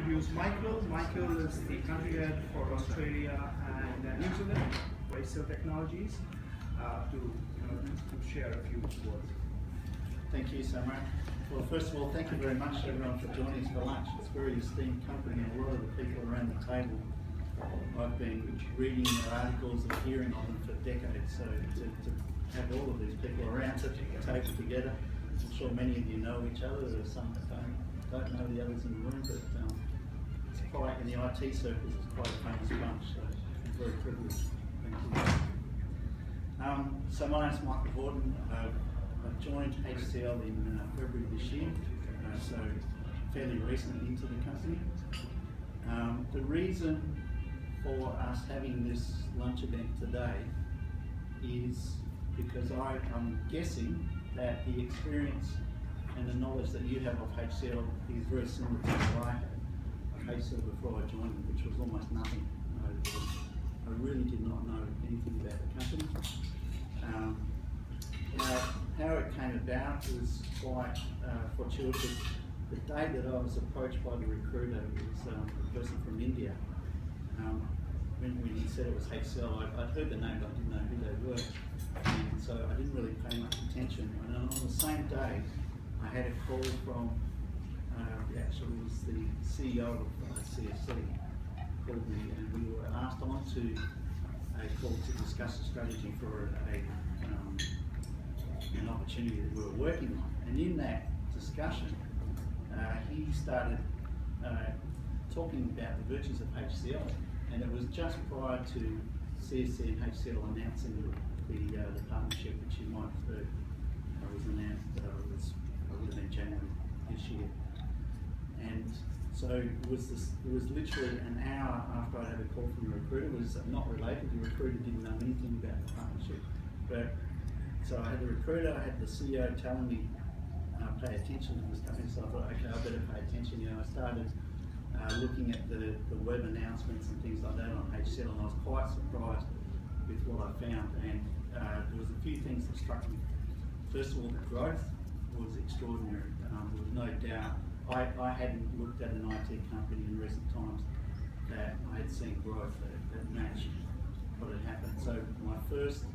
introduce Michael. Michael is the country head for Australia and New Zealand for HCL Technologies to share a few words. Thank you so much. Well, first of all, thank you very much everyone for joining us for lunch. It's a very esteemed company and a lot of the people around the table I've been reading their articles and hearing of them for decades, so to have all of these people around the table together, I'm sure many of you know each other. There are some that don't know the others in the room, but it's quite, in the IT circles, it's quite a famous bunch, so I'm very privileged. Thank you. So my name's Michael Horton. I joined HCL in February this year, so fairly recently into the company. The reason for us having this lunch event today is because I'm guessing that the experience and the knowledge that you have of HCL is very similar to what I had of HCL before I joined them, which was almost nothing. I really did not know anything about the company. How it came about was quite fortuitous. The day that I was approached by the recruiter was a person from India. When he said it was HCL, I'd heard the name, but I didn't know who they were, and so I didn't really pay much attention. And on the same day, I had a call from, actually it was the CEO of CSC, called me, and we were asked on to a call to discuss a strategy for an opportunity that we were working on. And in that discussion, he started talking about the virtues of HCL, and it was just prior to CSC and HCL announcing the partnership, which you might have heard was announced. It would have been January this year, and so it was literally an hour after I had a call from the recruiter. It was not related. The recruiter didn't know anything about the partnership, but so I had the recruiter, I had the CEO telling me pay attention to this company. So I thought, okay, I better pay attention. I started looking at the web announcements and things like that on HCL, and I was quite surprised with what I found. And there was a few things that struck me. First of all, the growth was extraordinary. There was no doubt. I hadn't looked at an IT company in recent times that I had seen growth that matched what had happened. So my first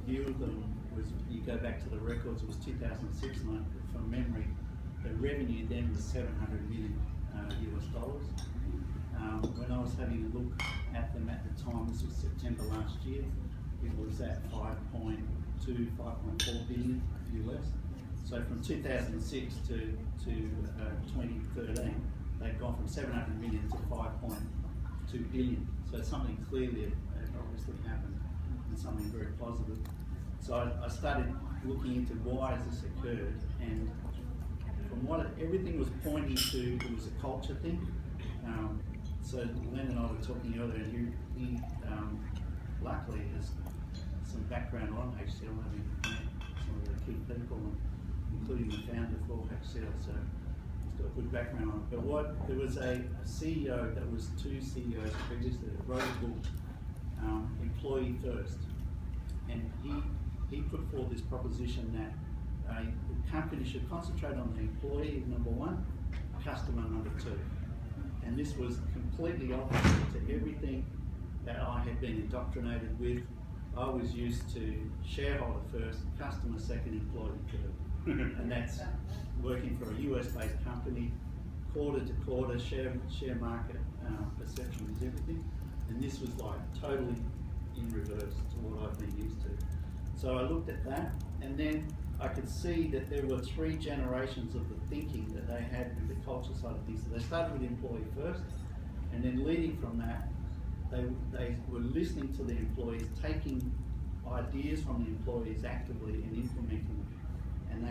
view of them was, you go back to the records, it was 2006, and from memory, the revenue then was $700 million US dollars. When I was having a look at them at the time, this was September last year, it was at 5.2, 5.4 billion US. So from 2006 to 2013, they've gone from 700 million to 5.2 billion. So something clearly had obviously happened, and something very positive. So I started looking into why has this occurred, and from what everything was pointing to, it was a culture thing. So Len and I were talking earlier, and he luckily has some background on HCL, having met some of the key people, including the founder for HCL, so he's got a good background on it. But there was a CEO that was two CEOs previously that wrote a book, Employee First, and he put forward this proposition that the company should concentrate on the employee, number one, customer, number two. And this was completely opposite to everything that I had been indoctrinated with. I was used to shareholder first, customer second, employee third. And that's working for a US-based company, quarter to quarter, share market perception is everything. And this was like totally in reverse to what I've been used to. So I looked at that, and then I could see that there were three generations of the thinking that they had with the culture side of things. So they started with employee first, and then leading from that, they were listening to the employees, taking ideas from the employees actively and implementing them. And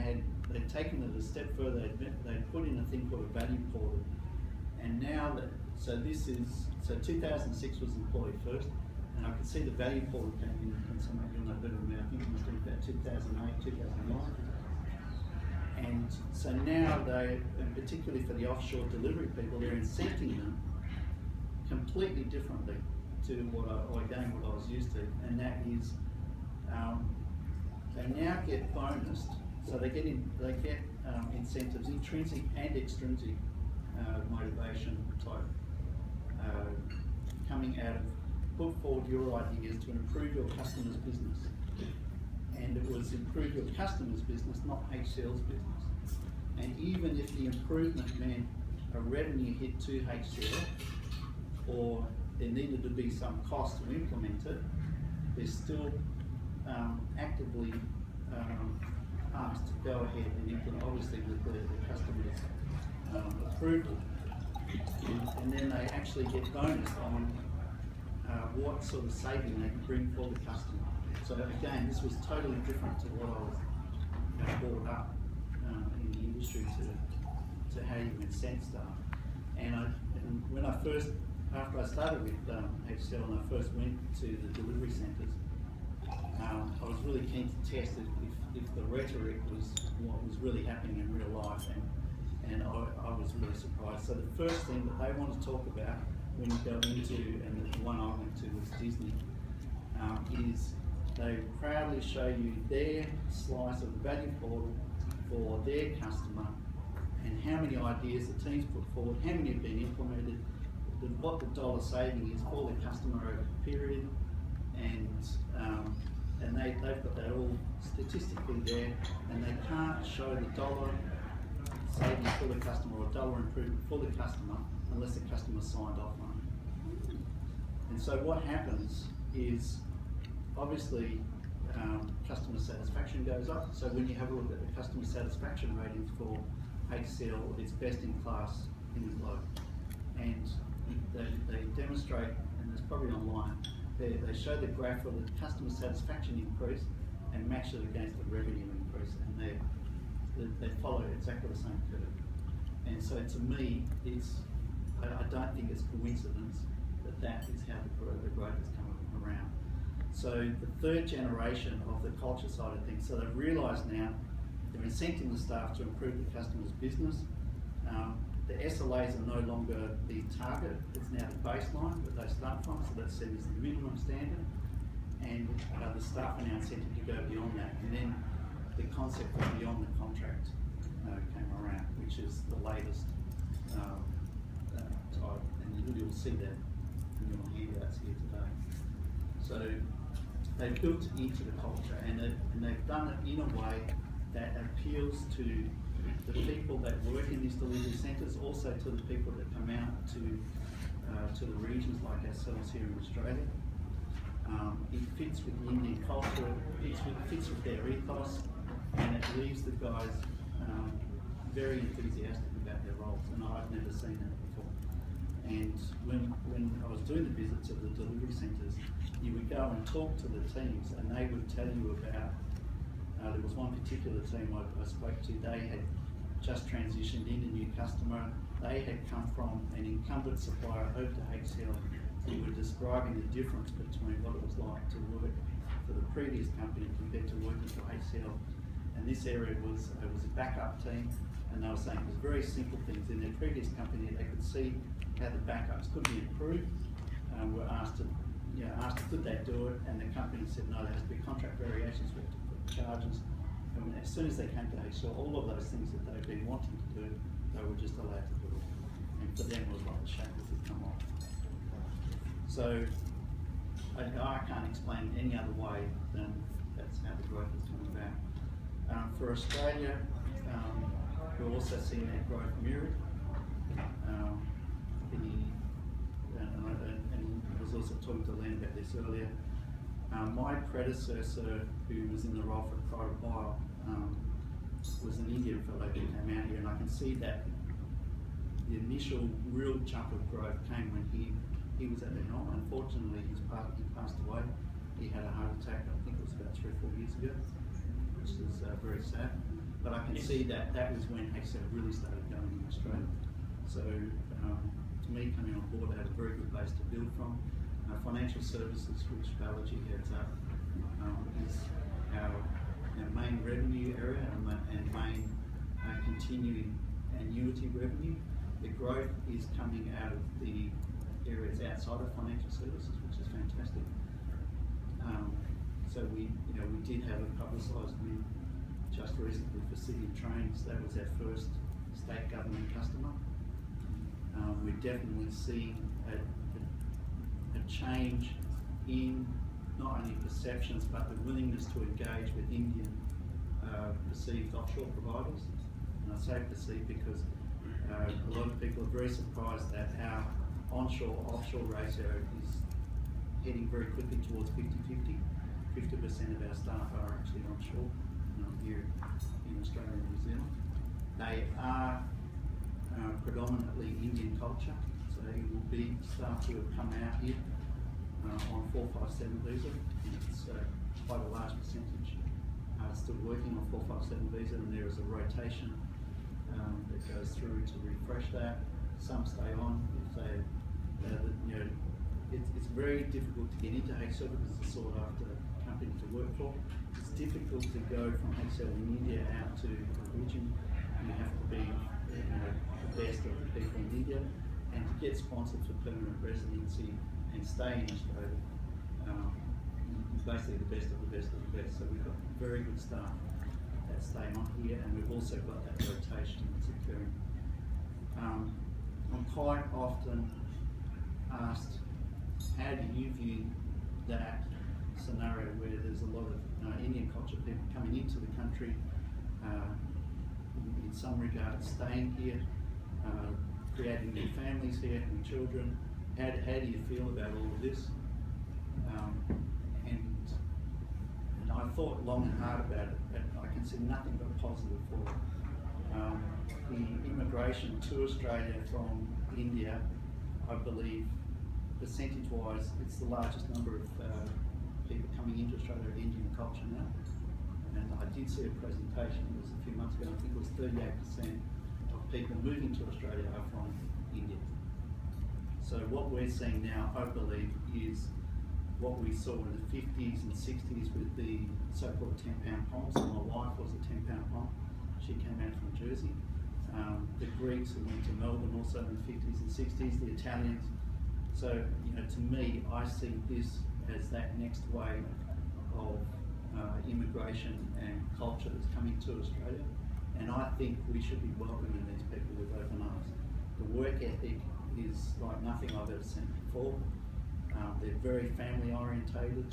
they'd taken it a step further. They'd put in a thing called a value portal. And now that, so 2006 was employee first, and I could see the value portal came in, and some of you know better than me, I think it must have been about 2008, 2009. And so now and particularly for the offshore delivery people, they're incenting them completely differently to what I was used to, and that is they now get bonused, so they get incentives, intrinsic and extrinsic motivation type out of put forward your ideas to improve your customer's business. And it was improve your customer's business, not HCL's business. And even if the improvement meant a revenue hit to HCL, or there needed to be some cost to implement it, they're still actively asked to go ahead and implement, obviously with the customer's approval. And then they actually get bonused on what sort of saving they can bring for the customer. So again, this was totally different to what I was brought up in the industry to how you incent staff. And when I first, after I started with HCL and I first went to the delivery centres, I was really keen to test if the rhetoric was what was really happening in real life, and I was really surprised. So the first thing that they want to talk about when you go into, and the one I went to was Disney, is they proudly show you their slice of the value for their customer, and how many ideas the team's put forward, how many have been implemented, what the dollar saving is for the customer over a period, and they've got that all statistically there, and they can't show the dollar saving for the customer or dollar improvement for the customer unless the customer signed off on it. And so what happens is, obviously, customer satisfaction goes up. So when you have a look at the customer satisfaction ratings for HCL, it's best in class in the globe. And they demonstrate, and it's probably online, they show the graph of the customer satisfaction increase and match it against the revenue increase, and they follow exactly the same curve. And so to me, I don't think it's coincidence that is how the growth has come around. So the third generation of the culture side of things, so they've realised now they're incenting the staff to improve the customer's business. The SLAs are no longer the target, it's now the baseline that they start from, so that's set as the minimum standard, and the staff are now incented to go beyond that. And then the concept of beyond the contract came around, which is the latest type, and you'll see that in your handouts here today. So they've built into the culture, and they've done it in a way that appeals to the people that work in these delivery centres, also to the people that come out to the regions like ourselves here in Australia. It fits with the Indian culture, it fits with their ethos, and it leaves the guys very enthusiastic about their roles, and I've never seen that before. And when I was doing the visits at the delivery centres, you would go and talk to the teams, and they would tell you about, there was one particular team I spoke to, they had just transitioned in a new customer. They had come from an incumbent supplier over to HCL, who were describing the difference between what it was like to work for the previous company compared to working for HCL. And this area was a backup team, and they were saying it was very simple things. In their previous company, they could see how the backups could be improved. Were asked to, could they do it? And the company said no, there has to be contract variations for charges. And as soon as they came to HCL, all of those things that they've been wanting to do, they were just allowed to do it. And for them, it was like the shackles had come off. So I can't explain it any other way than that's how the growth has come about. For Australia, we're also seeing that growth mirrored. And I was also talking to Len about this earlier. My predecessor, who was in the role for quite a while, was an Indian fellow who came out here, and I can see that the initial real jump of growth came when he was at the helm. Unfortunately, he passed away. He had a heart attack, I think it was about 3 or 4 years ago, which is very sad. But I can see that was when HCL really started going in Australia. So to me, coming on board, I had a very good base to build from. Financial services, which Balaji heads up, is our main revenue area and main continuing annuity revenue. The growth is coming out of the areas outside of financial services, which is fantastic. So we did have a publicised win just recently for City Trains. That was our first state government customer. We're definitely seeing a change in not only perceptions but the willingness to engage with Indian perceived offshore providers. And I say perceived because a lot of people are very surprised that our onshore-offshore ratio is heading very quickly towards 50-50. 50% of our staff are actually onshore here in Australia and New Zealand. They are predominantly Indian culture, so it will be staff who have come out here on 457 visa, and it's quite a large percentage still working on 457 visa, and there is a rotation that goes through to refresh that. Some stay on if they, it's very difficult to get into HCL because it's a sought after company to work for. It's difficult to go from HCL in India out to the region. You have to be the best of the people in India, and to get sponsored for permanent residency and stay in Australia, basically the best of the best of the best. So we've got very good staff that stay on here, and we've also got that rotation that's occurring. I'm quite often asked, how do you view that scenario where there's a lot of Indian culture people coming into the country, in some regards staying here, creating new families here, new children? How do you feel about all of this? And I thought long and hard about it, but I can see nothing but positive for it. The immigration to Australia from India, I believe, percentage-wise, it's the largest number of people coming into Australia of Indian culture now. And I did see a presentation, it was a few months ago, I think it was 38% of people moving to Australia are from India. So what we're seeing now, I believe, is what we saw in the 50s and 60s with the so-called 10-pound poms. So my wife was a 10-pound pom. She came out from Jersey. The Greeks who went to Melbourne also in the 50s and 60s, the Italians. So, to me, I see this as that next wave of immigration and culture that's coming to Australia. And I think we should be welcoming these people with open arms. The work ethic is like nothing I've ever seen before. They're very family orientated,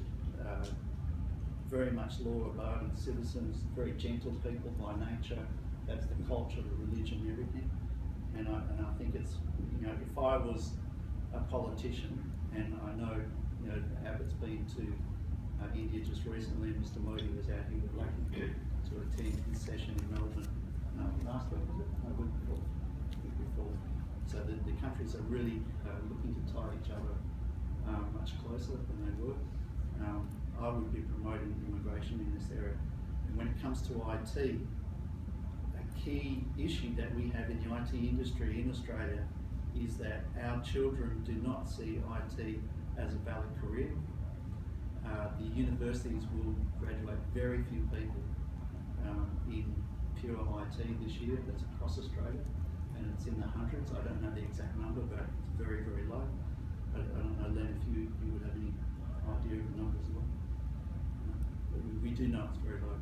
very much law-abiding citizens, very gentle people by nature. That's the culture, the religion, everything. And I think it's, if I was a politician, and I know, Abbott's been to India just recently, and Mr. Modi was out here with Lucky to attend his session in Melbourne last week, was it? No, week before. So the countries are really looking to tie each other much closer than they were. I would be promoting immigration in this area. And when it comes to IT, a key issue that we have in the IT industry in Australia is that our children do not see IT as a valid career. The universities will graduate very few people in pure IT this year. That's across Australia, and it's in the hundreds. I don't know the exact number, but it's very, very low. I don't know, Len, if you would have any idea of the numbers as well. But we do know it's very low.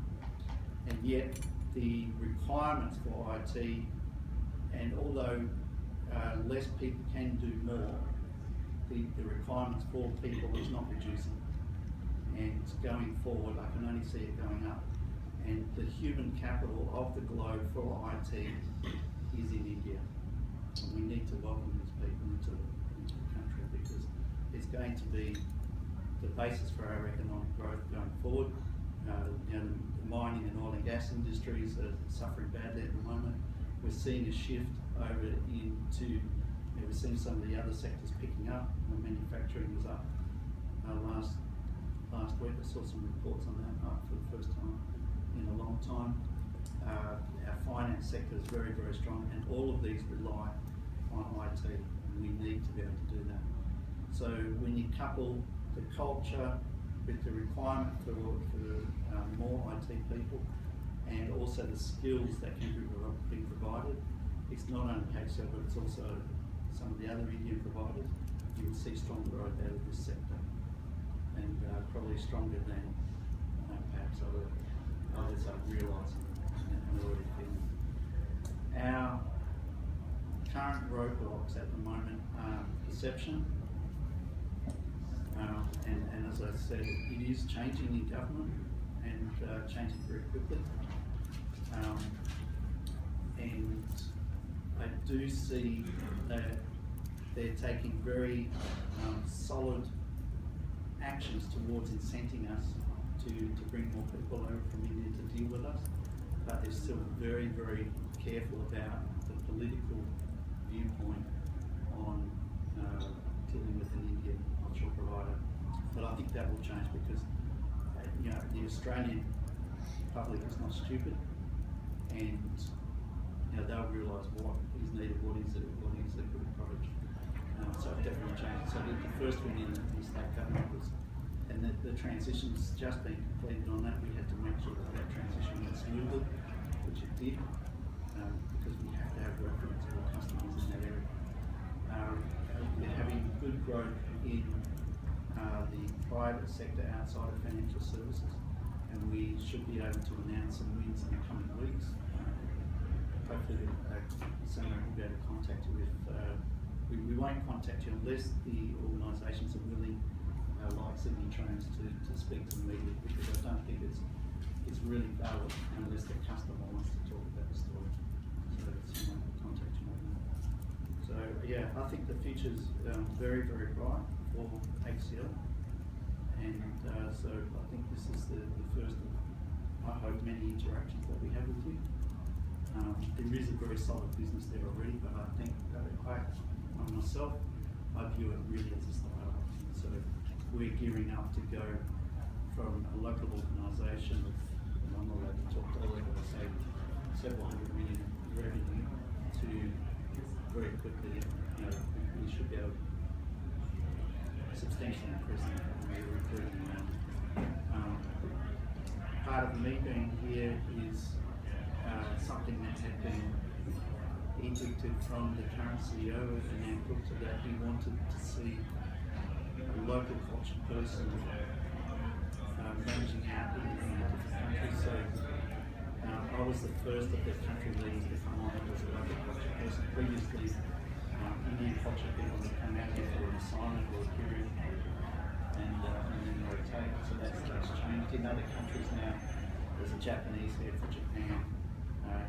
And yet, the requirements for IT, and although less people can do more, the requirements for people is not reducing. And going forward, I can only see it going up. And the human capital of the globe for IT is in India. And we need to welcome these people into the country, because it's going to be the basis for our economic growth going forward. The mining and oil and gas industries are suffering badly at the moment. We're seeing a shift over into, we're seeing some of the other sectors picking up. Manufacturing was up last week. I saw some reports on that for the first time in a long time. Our finance sector is very, very strong, and all of these rely on IT, and we need to be able to do that. So when you couple the culture with the requirement for more IT people, and also the skills that can be provided, it's not only HCL, but it's also some of the other Indian providers. You will see strong growth out of this sector, and probably stronger than perhaps others are realising and already feeling. Our current roadblocks at the moment are perception, And as I said, it is changing in government and changing very quickly. And I do see that they're taking very solid actions towards incenting us to bring more people over from India to deal with us, but they're still very, very careful about the political viewpoint on dealing with an Indian offshore provider. But I think that will change because the Australian public is not stupid, and they'll realise what is needed, what is a good product. So it definitely changed. So the first win in the state government was, and the transition's just been completed on that. We had to make sure that transition went smoothly, which it did, because we have to have referenceable customers in that area. We're having good growth in the private sector outside of financial services, and we should be able to announce some wins in the coming weeks. Hopefully, someone will be able to contact you if we won't contact you unless the organisations are willing, like Sydney Trains, to speak to the media, because I don't think it's really valid unless the customer wants to talk about the story. So someone will contact you on that. So yeah, I think the future's very, very bright for HCL, and so I think this is the first of, I hope, many interactions that we have with you. There is a very solid business there already, but I think myself, I view it really as a startup. So we're gearing up to go from a local organisation of, I'm not allowed to talk dollar, but I say several hundred million revenue to very quickly, we should be able to substantially increase the recruiting around. Part of me being here is something that had been edicted from the current CEO, and then looked at that. He wanted to see a local culture person managing out in different countries. So I was the first of the country leaders to come on as a local culture person. Previously, Indian culture people would come out here for an assignment or a period and then rotate. So that's changed. In other countries now, there's a Japanese head for Japan.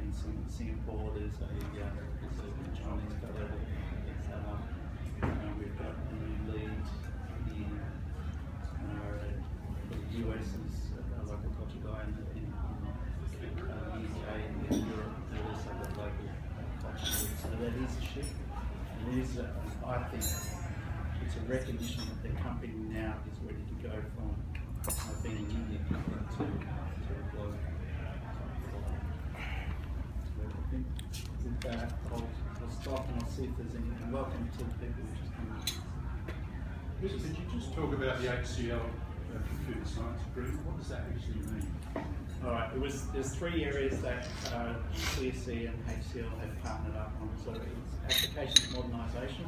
In Singapore, there's a Chinese fellow that's set up. We've got a new lead in the US is a local culture guy, in the UK and in Europe, they also got local culture leads. So that is a shift. And it is, I think, it's a recognition that the company now is ready to go from being an Indian company to a global. With that, I'll stop and I'll see if there's any. And welcome to the people who just come in. Could you just talk about the HCL computer science agreement? What does that actually mean? All right, there's three areas that CSC and HCL have partnered up on. So it's applications modernisation.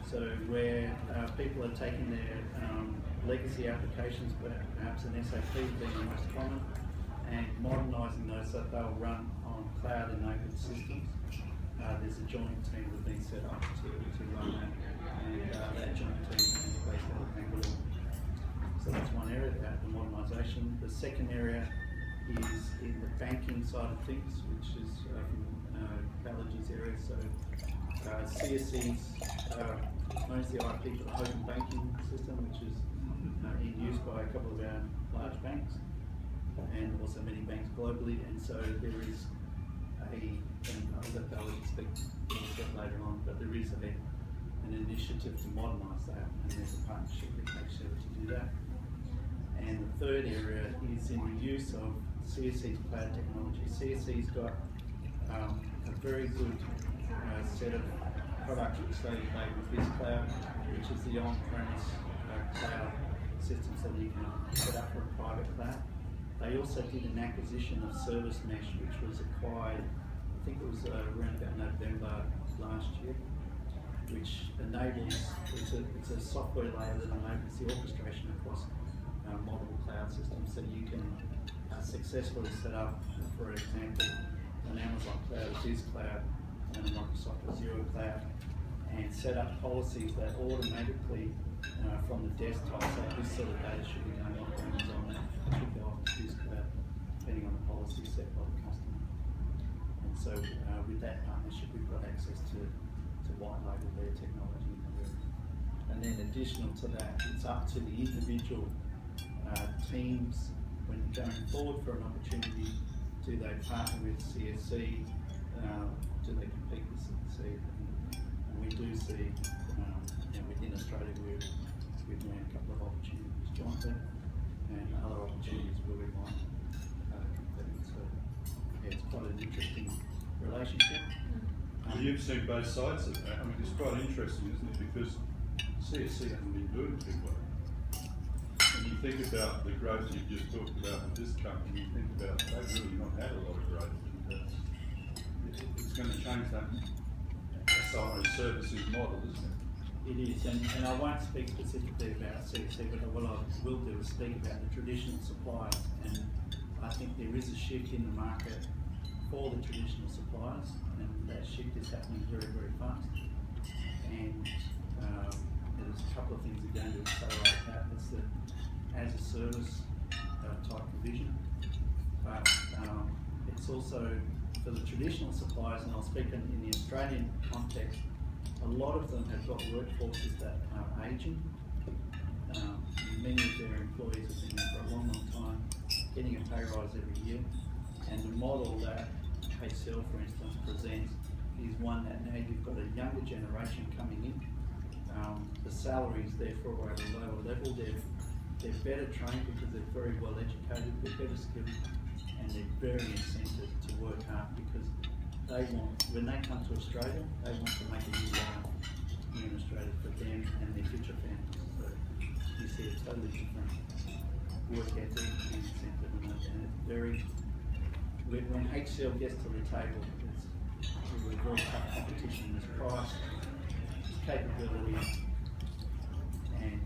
So where people are taking their legacy applications, perhaps an SAP being the most common, and modernising those so that they'll run on cloud-enabled systems. There's a joint team that's been set up to run that, and that joint team is based out of Bangalore. So that's one area, the modernisation. The second area is in the banking side of things, which is from Balaji's area. So CSC's owns the IP for the Horton banking system, which is in use by a couple of our large banks, and also many banks globally. And so there is and I'll let Balaji speak later on, but there is an initiative to modernise that, and there's a partnership with HCL to do that. And the third area is in the use of CSC's cloud technology. CSC's got a very good set of products which they made with BizCloud, which is the on-premise cloud system so that you can set up for a private cloud. They also did an acquisition of Service Mesh, which was acquired, I think it was around about November last year, which enables, it's a software layer that enables the orchestration across multiple cloud systems, so you can successfully set up, for example, an Amazon cloud, BizCloud, and a Microsoft Azure cloud, and set up policies that automatically from the desktop say this sort of data should be going on Amazon, that should go off to this cloud, depending on the policy set by the customer. And so with that partnership, we've got access to white label their technology in the room. And then additional to that, it's up to the individual teams when going forward for an opportunity. Do they partner with CSC? Do they compete with CSC? And we do see, within Australia, we've won a couple of opportunities jointly, and other opportunities where we might compete. So yeah, it's quite an interesting relationship. Well, you've seen both sides of that. I mean, it's quite interesting, isn't it? Because CSC hasn't been doing too well. When you think about the growth you've just talked about with this company, you think about they've really not had a lot of growth. And, it's going to change that SI services model, isn't it? It is, and I won't speak specifically about CSC, but what I will do is speak about the traditional suppliers. And I think there is a shift in the market for the traditional suppliers, and that shift is happening very, very fast. And there's a couple of things that are going to accelerate that. It's the as a service type provision, but it's also for the traditional suppliers, and I'll speak in the Australian context, a lot of them have got workforces that are aging. Many of their employees have been there for a long, long time, getting a pay rise every year, and the model that HCL, for instance, presents is one that now you've got a younger generation coming in. The salaries therefore are at a lower level. They're better trained because they're very well educated, they're better skilled, and they're very incented to work hard because they want, when they come to Australia, they want to make a new life here in Australia for them and their future families. So you see a totally different work ethic and incentive, and it's very, when HCL gets to the table, it's a very tough competition. There's price, there's capability, and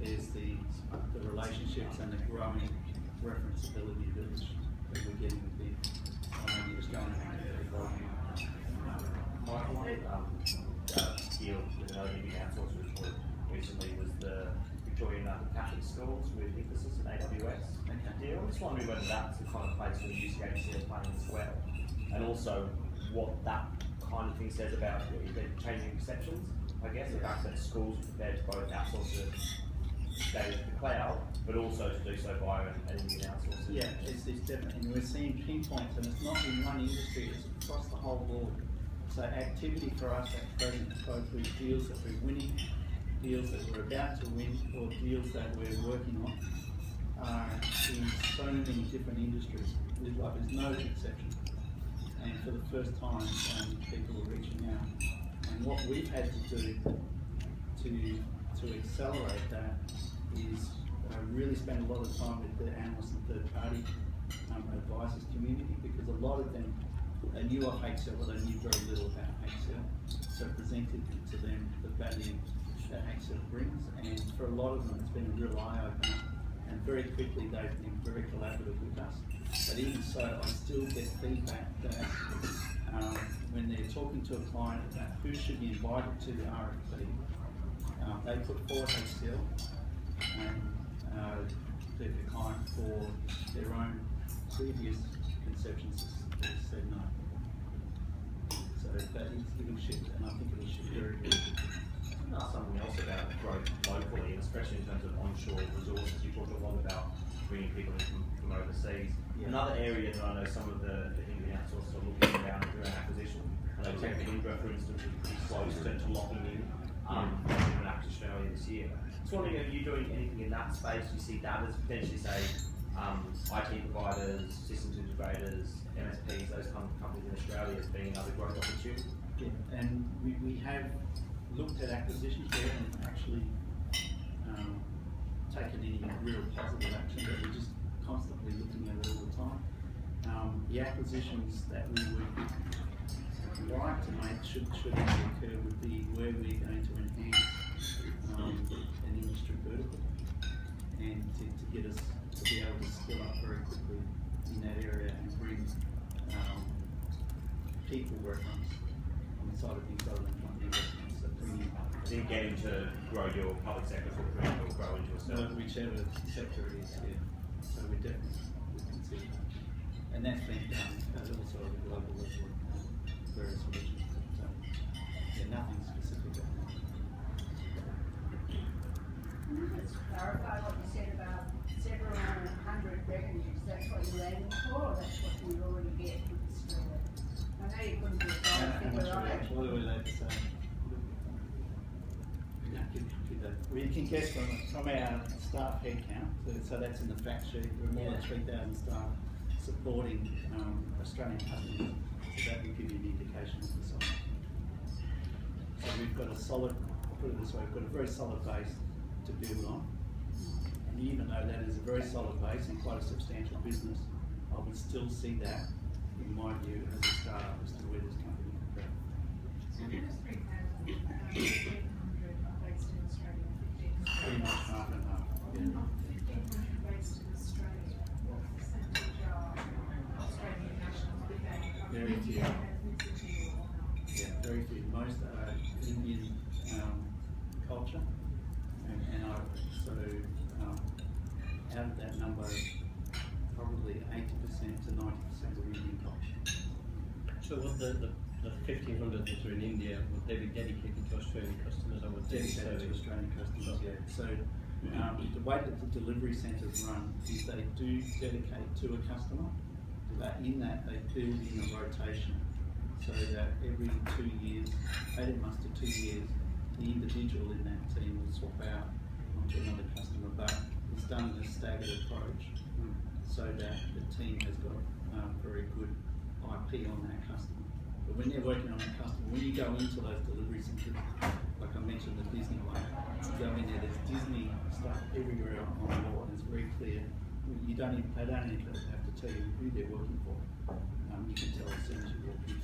there's the relationships and the growing referenceability that we're getting with the Australian deal with another big outsource report recently was the Victorian Catholic schools with emphasis in AWS deal. I'm just wondering whether that's the kind of place where you see HCL playing as well, and also what that kind of thing says about the changing perceptions. I guess the fact that schools are prepared to both outsource the data to the cloud, but also to do so via an Indian outsourcer. Yeah, it's definitely, and we're seeing pinpoints, and it's not in one industry, it's across the whole board. So activity for us at present, both with deals that we're winning, deals that we're about to win, or deals that we're working on, are in so many different industries. There's no exception. And for the first time, people are reaching out. And what we've had to do to accelerate that is really spend a lot of time with the analysts and third-party advisors community, because a lot of them knew of HCL, but they knew very little about HCL. So presented to them the value that HCL brings, and for a lot of them it's been a real eye-opener, and very quickly they've been very collaborative with us. But even so, I still get feedback that when they're talking to a client about who should be invited to the RFP, they put forward HCL, and the client for their own previous conceptions has said no. So that is going to shift, and I think it will shift very, very quickly. Something else about growth locally, and especially in terms of onshore resources. You talked a lot about bringing people in from overseas. Yeah. Another area that I know some of the Indian outsourcers are looking around doing acquisition. I know Indra, for instance, is pretty close to locking in an acquisition earlier this year. Just wondering, are you doing anything in that space? Do you see that as potentially, say, IT providers, systems integrators, MSPs, those kind of companies in Australia as being another growth opportunity? Yeah, and we have looked at acquisitions. We haven't actually taken any real positive action, but we're just constantly looking at it all the time. The acquisitions that we would like to make, should they occur, would be where we're going to enhance an industry vertical, and to get us to be able to skill up very quickly in that area and bring people reference on the side of things other than to get into grow your public sector footprint or grow into a certain. Whichever sector it is, yeah. So we definitely would consider that. And that's been done also at a global level, various regions. But, yeah, nothing specific at the moment. Can you just clarify what you said about several hundred revenues? That's what you're aiming for, or that's what you already get with the store? I know you couldn't do a dollar figure on it. What are we allowed to say? We can guess from our staff headcount, so that's in the fact sheet. We're more than 3,000 staff supporting Australian customers, so that will give you an indication of the size. So we've got a solid, I'll put it this way, we've got a very solid base to build on. And even though that is a very solid base and quite a substantial business, I would still see that, in my view, as a startup as to where this company can go. So those 3,000, 1,500 based in Australia, 15 Pretty much half and half. Yeah. 1,500 based in Australia. What percentage are Australian nationals with that? Very few. Ethnicity or not? Yeah, very few. Most are Indian culture, and out of that number, probably 80% to 90% are Indian culture. So what the 1,500 that are in India, would they be dedicated to Australian customers or would they be Dedicated to serving? Australian customers, yeah. So the way that the delivery centres run is they do dedicate to a customer, but in that they build in a rotation, so that every 2 years, 18 months to 2 years, the individual in that team will swap out onto another customer, but it's done in a staggered approach, so that the team has got very good IP on that customer. But when they're working on that customer, when you go into those delivery centres, like I mentioned the Disney one, you go in there, there's Disney stuff everywhere on the wall, and it's very clear. They don't even have to tell you who they're working for. You can tell as soon as you walk in.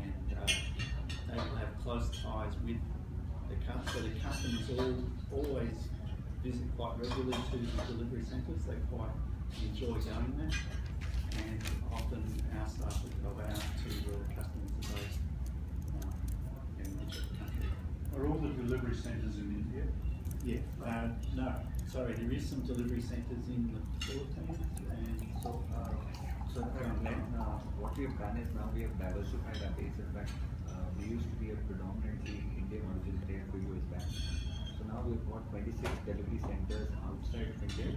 And they will have close ties with the customer. So the customers always visit quite regularly to the delivery centres. They quite enjoy going there. And often our staff will go out to the customers that they in whichever country. Are all the delivery centres in India? Yeah, no, sorry, there is some delivery centres in the Philippines and What we have done is now we have diversified our base. In fact, we used to be a predominantly Indian origin player a few years back. So now we've got 26 delivery centers outside of India.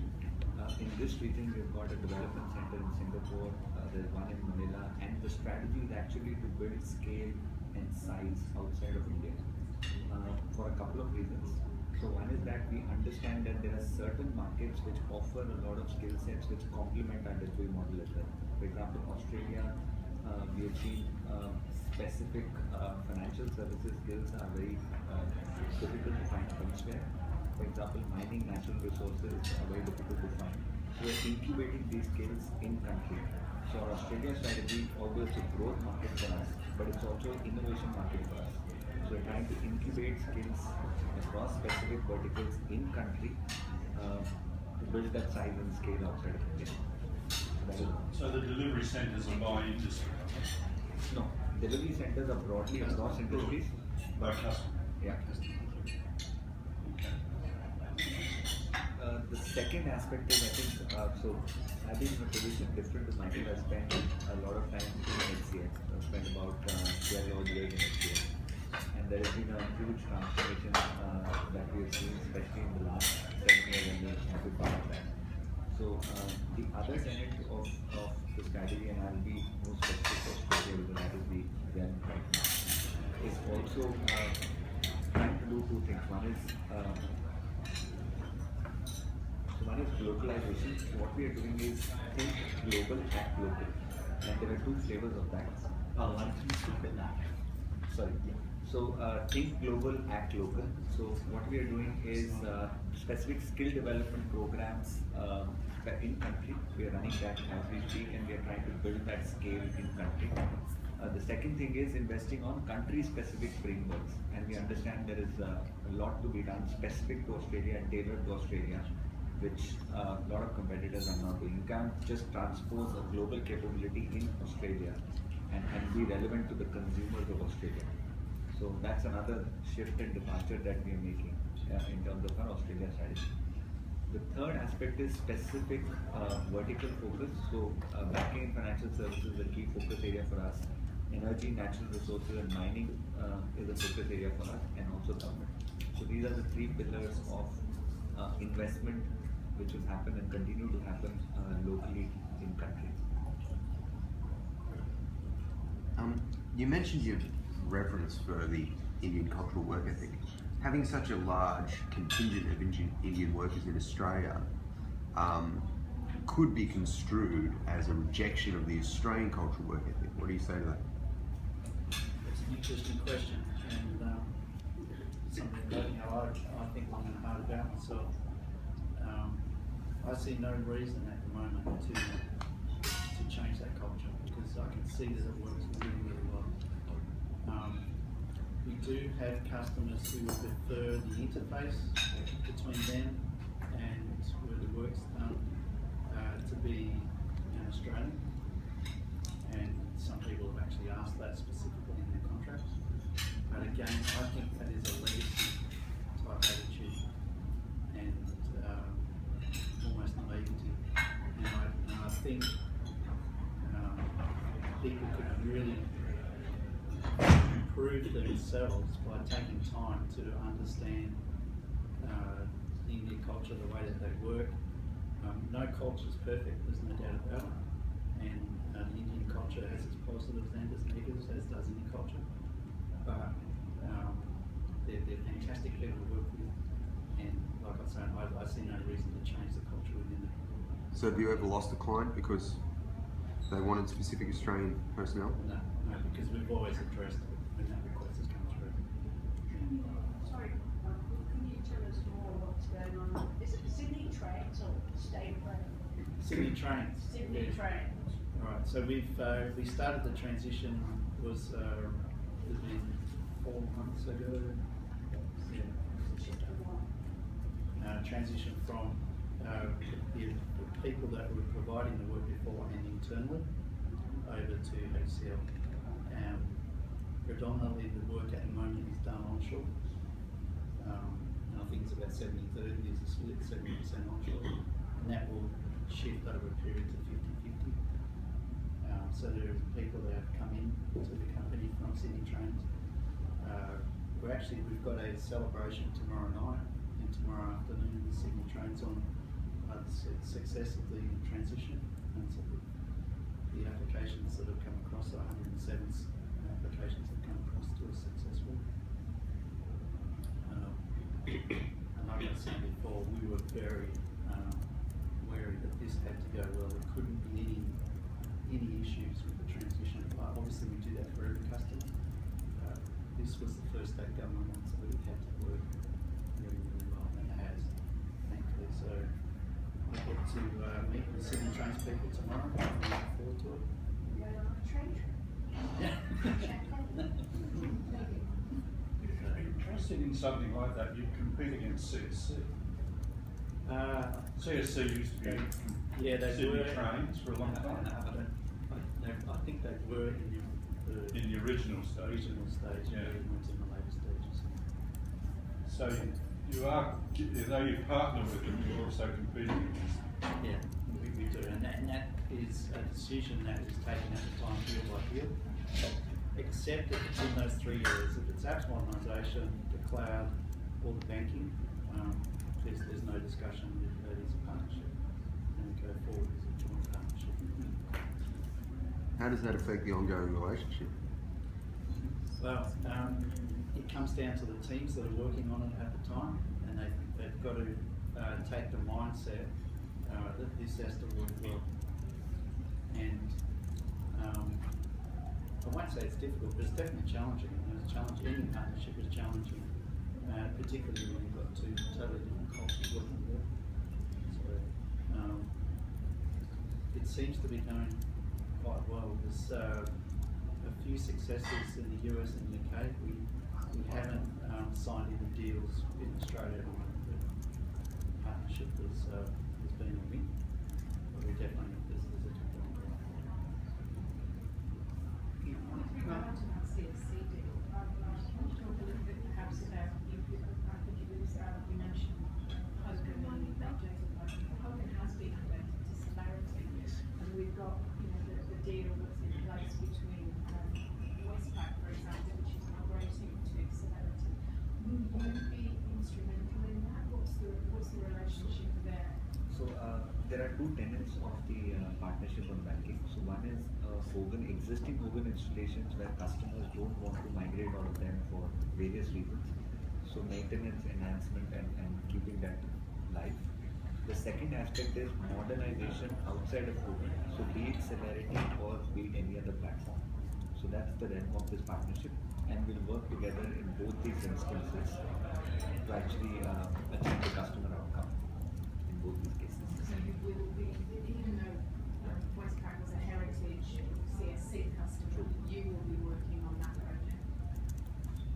In this region, we've got a development center in Singapore, there's one in Manila, and the strategy is actually to build scale and size outside of India for a couple of reasons. So one is that we understand that there are certain markets which offer a lot of skill sets which complement our delivery model as well. For example, Australia, we have seen specific financial services skills are very difficult to find elsewhere. For example, mining natural resources are very difficult to find. So we're incubating these skills in country. So our Australia strategy, although it's a growth market for us, but it's also an innovation market for us. So we're trying to incubate skills across specific verticals in country to build that size and scale outside of India. So the delivery centres are by industry? No, delivery centers are broadly across industries. By customer? Yeah. The second aspect is, I think, so I've been in a position different to Michael. I spent a lot of time in HCL. I spent about 12 odd years in HCL. And there has been a huge transformation that we have seen, especially in the last 7 years, and we have been part of that. So the other tenet of the strategy, and I'll be more specific for Australia because that is the realm right now, is also trying to do two things. One is localization. What we are doing is think global, act local. And there are two flavors of that. Sorry. So think global, act local. So what we are doing is specific skill development programs in country. We are running that as we speak, and we are trying to build that scale in country. The second thing is investing on country-specific frameworks, and we understand there is a lot to be done specific to Australia and tailored to Australia, which a lot of competitors are not doing. You can't just transpose a global capability in Australia and be relevant to the consumers of Australia. So that's another shift and departure that we are making in terms of our Australia strategy. The third aspect is specific vertical focus. So banking and financial services is a key focus area for us. Energy, natural resources and mining is a focus area for us, and also government. So these are the three pillars of investment which will happen and continue to happen locally in country. You mentioned your reverence for the Indian cultural work ethic. Having such a large contingent of Indian workers in Australia could be construed as a rejection of the Australian cultural work ethic. What do you say to that? It's an interesting question, and something that I think long and hard about myself. I see no reason at the moment to change that culture, because I can see that it works really, really well. We do have customers who would prefer the interface between them and where the work's done to be in Australia, and some people have actually asked that specifically in their contracts. But again, I think that is a legacy type attitude and almost naivety. And I think people could really improve themselves by taking time to understand the Indian culture, the way that they work. No culture is perfect, there's no doubt about it. And the Indian culture has its positives and its negatives, as does any culture. But they're fantastic people to work with. And like I was saying, I see no reason to change the culture within it. So have you ever lost a client because they wanted specific Australian personnel? No, because we've always addressed it when that request has come through. Sorry, can you tell us more what's going on? Is it Sydney Trains or State Rail? Sydney Trains. Sydney Yeah. Trains. All right, so we started the transition was been 4 months ago. Yeah. Transition from the people that were providing the work before and internally over to HCL. Predominantly the work at the moment is done onshore. And I think it's about 70-30 is a split, 70% onshore. And that will shift over a period to 50-50. So there are people that have come in to the company from Sydney Trains. We've got a celebration tomorrow night and tomorrow afternoon in the Sydney Trains on the success of the transition. And so the applications that have come across, 107 applications have come across to us successfully. And like I said before, we were very wary that this had to go well. There couldn't be any issues with the transition. But obviously we do that for every customer. This was the first state government one, so it had to work really, really well, and it has, thankfully. So I get to meet with the Sydney Trains people tomorrow. I'm looking forward to it. You're on a train trip. Yeah. Interested in something like that, you compete against CSC. CSC used to be Yeah, they Sydney were. Trains for a long time. I think they were in In the original stage. original stage, Yeah. they went in the later stages. So you are, though you partner with them, you're also competing against them. Yeah, we do, and that is a decision that is taken at the time, deal by deal. Except if it's in those 3 areas, if it's apps modernisation, the cloud, or the banking, there's no discussion. That is a partnership, and we go forward as a joint partnership. How does that affect the ongoing relationship? Well, it comes down to the teams that are working on it at the time, and they've got to take the mindset that this has to work well. And I won't say it's difficult, but it's definitely challenging. It's challenging. Any partnership is challenging, particularly when you've got two totally different cultures working together. So it seems to be going quite well. There's a few successes in the US and UK. We haven't signed any deals in Australia at the moment. The partnership has been a win, but we definitely there's a couple of With regard to that CSC deal, there are two tenets of the partnership on banking. So one is existing Hogan installations where customers don't want to migrate out of them for various reasons. So maintenance, enhancement, and keeping that live. The second aspect is modernization outside of Hogan. So be it Celerity or be it any other platform. So that's the realm of this partnership, and we'll work together in both these instances to actually achieve the customer outcome in both these cases. So you will be, even though Westpac was a heritage CSC customer, you will be working on that project.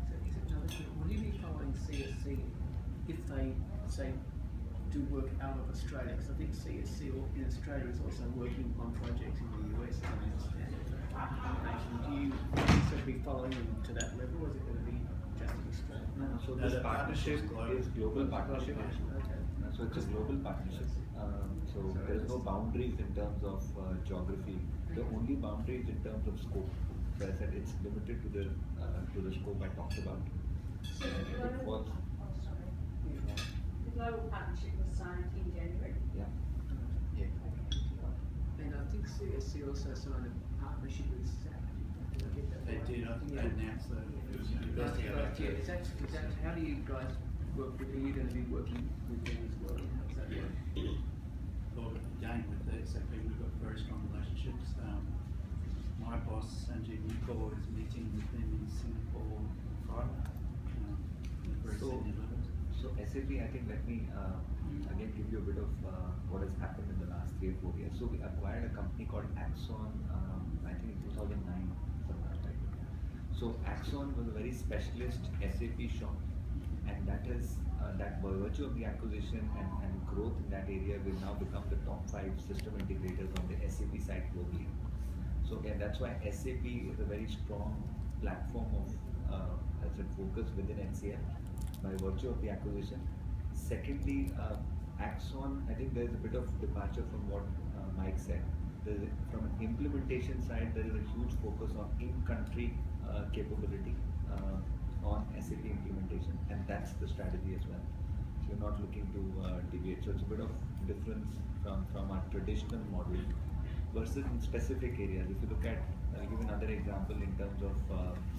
So is it another question? Will you be following CSC if they say do work out of Australia? Because I think CSC in Australia is also working on projects in the US, as I understand it. Do you sort of be following them to that level, or is it going to be just in Australia? No, so No, this the partnership is global partnership. Okay. So it's a global partnership. So there is no boundaries in terms of geography. The only boundary is in terms of scope. So I said it's limited to the scope I talked about. So the global, the global partnership was signed in January. Yeah. And I think CSC also signed a partnership with SAP. Did I get that They right? did, I think they announced that it was investing Right, yeah. Is that, how do you guys work with, are you going to be working with them as well? How's that work? Well, again, with the SAP, we've got very strong relationships. My boss, Sanjeev Nikor, is meeting with them in Singapore on Friday. At a very senior level. So SAP, I think let me again give you a bit of what has happened in the last 3 or 4 years. So we acquired a company called Axon, I think in 2009, somewhere, right? So Axon was a very specialist SAP shop, and that is that by virtue of the acquisition and growth in that area, will now become the top 5 system integrators on the SAP side globally. So again, that's why SAP is a very strong platform of as a focus within HCL by virtue of the acquisition. Secondly, Axon, I think there is a bit of departure from what Mike said. From an implementation side, there is a huge focus on in-country capability on SAP implementation, and that's the strategy as well. So we're not looking to deviate. So it's a bit of difference from our traditional model versus in specific areas. If you look at, I'll give another example in terms of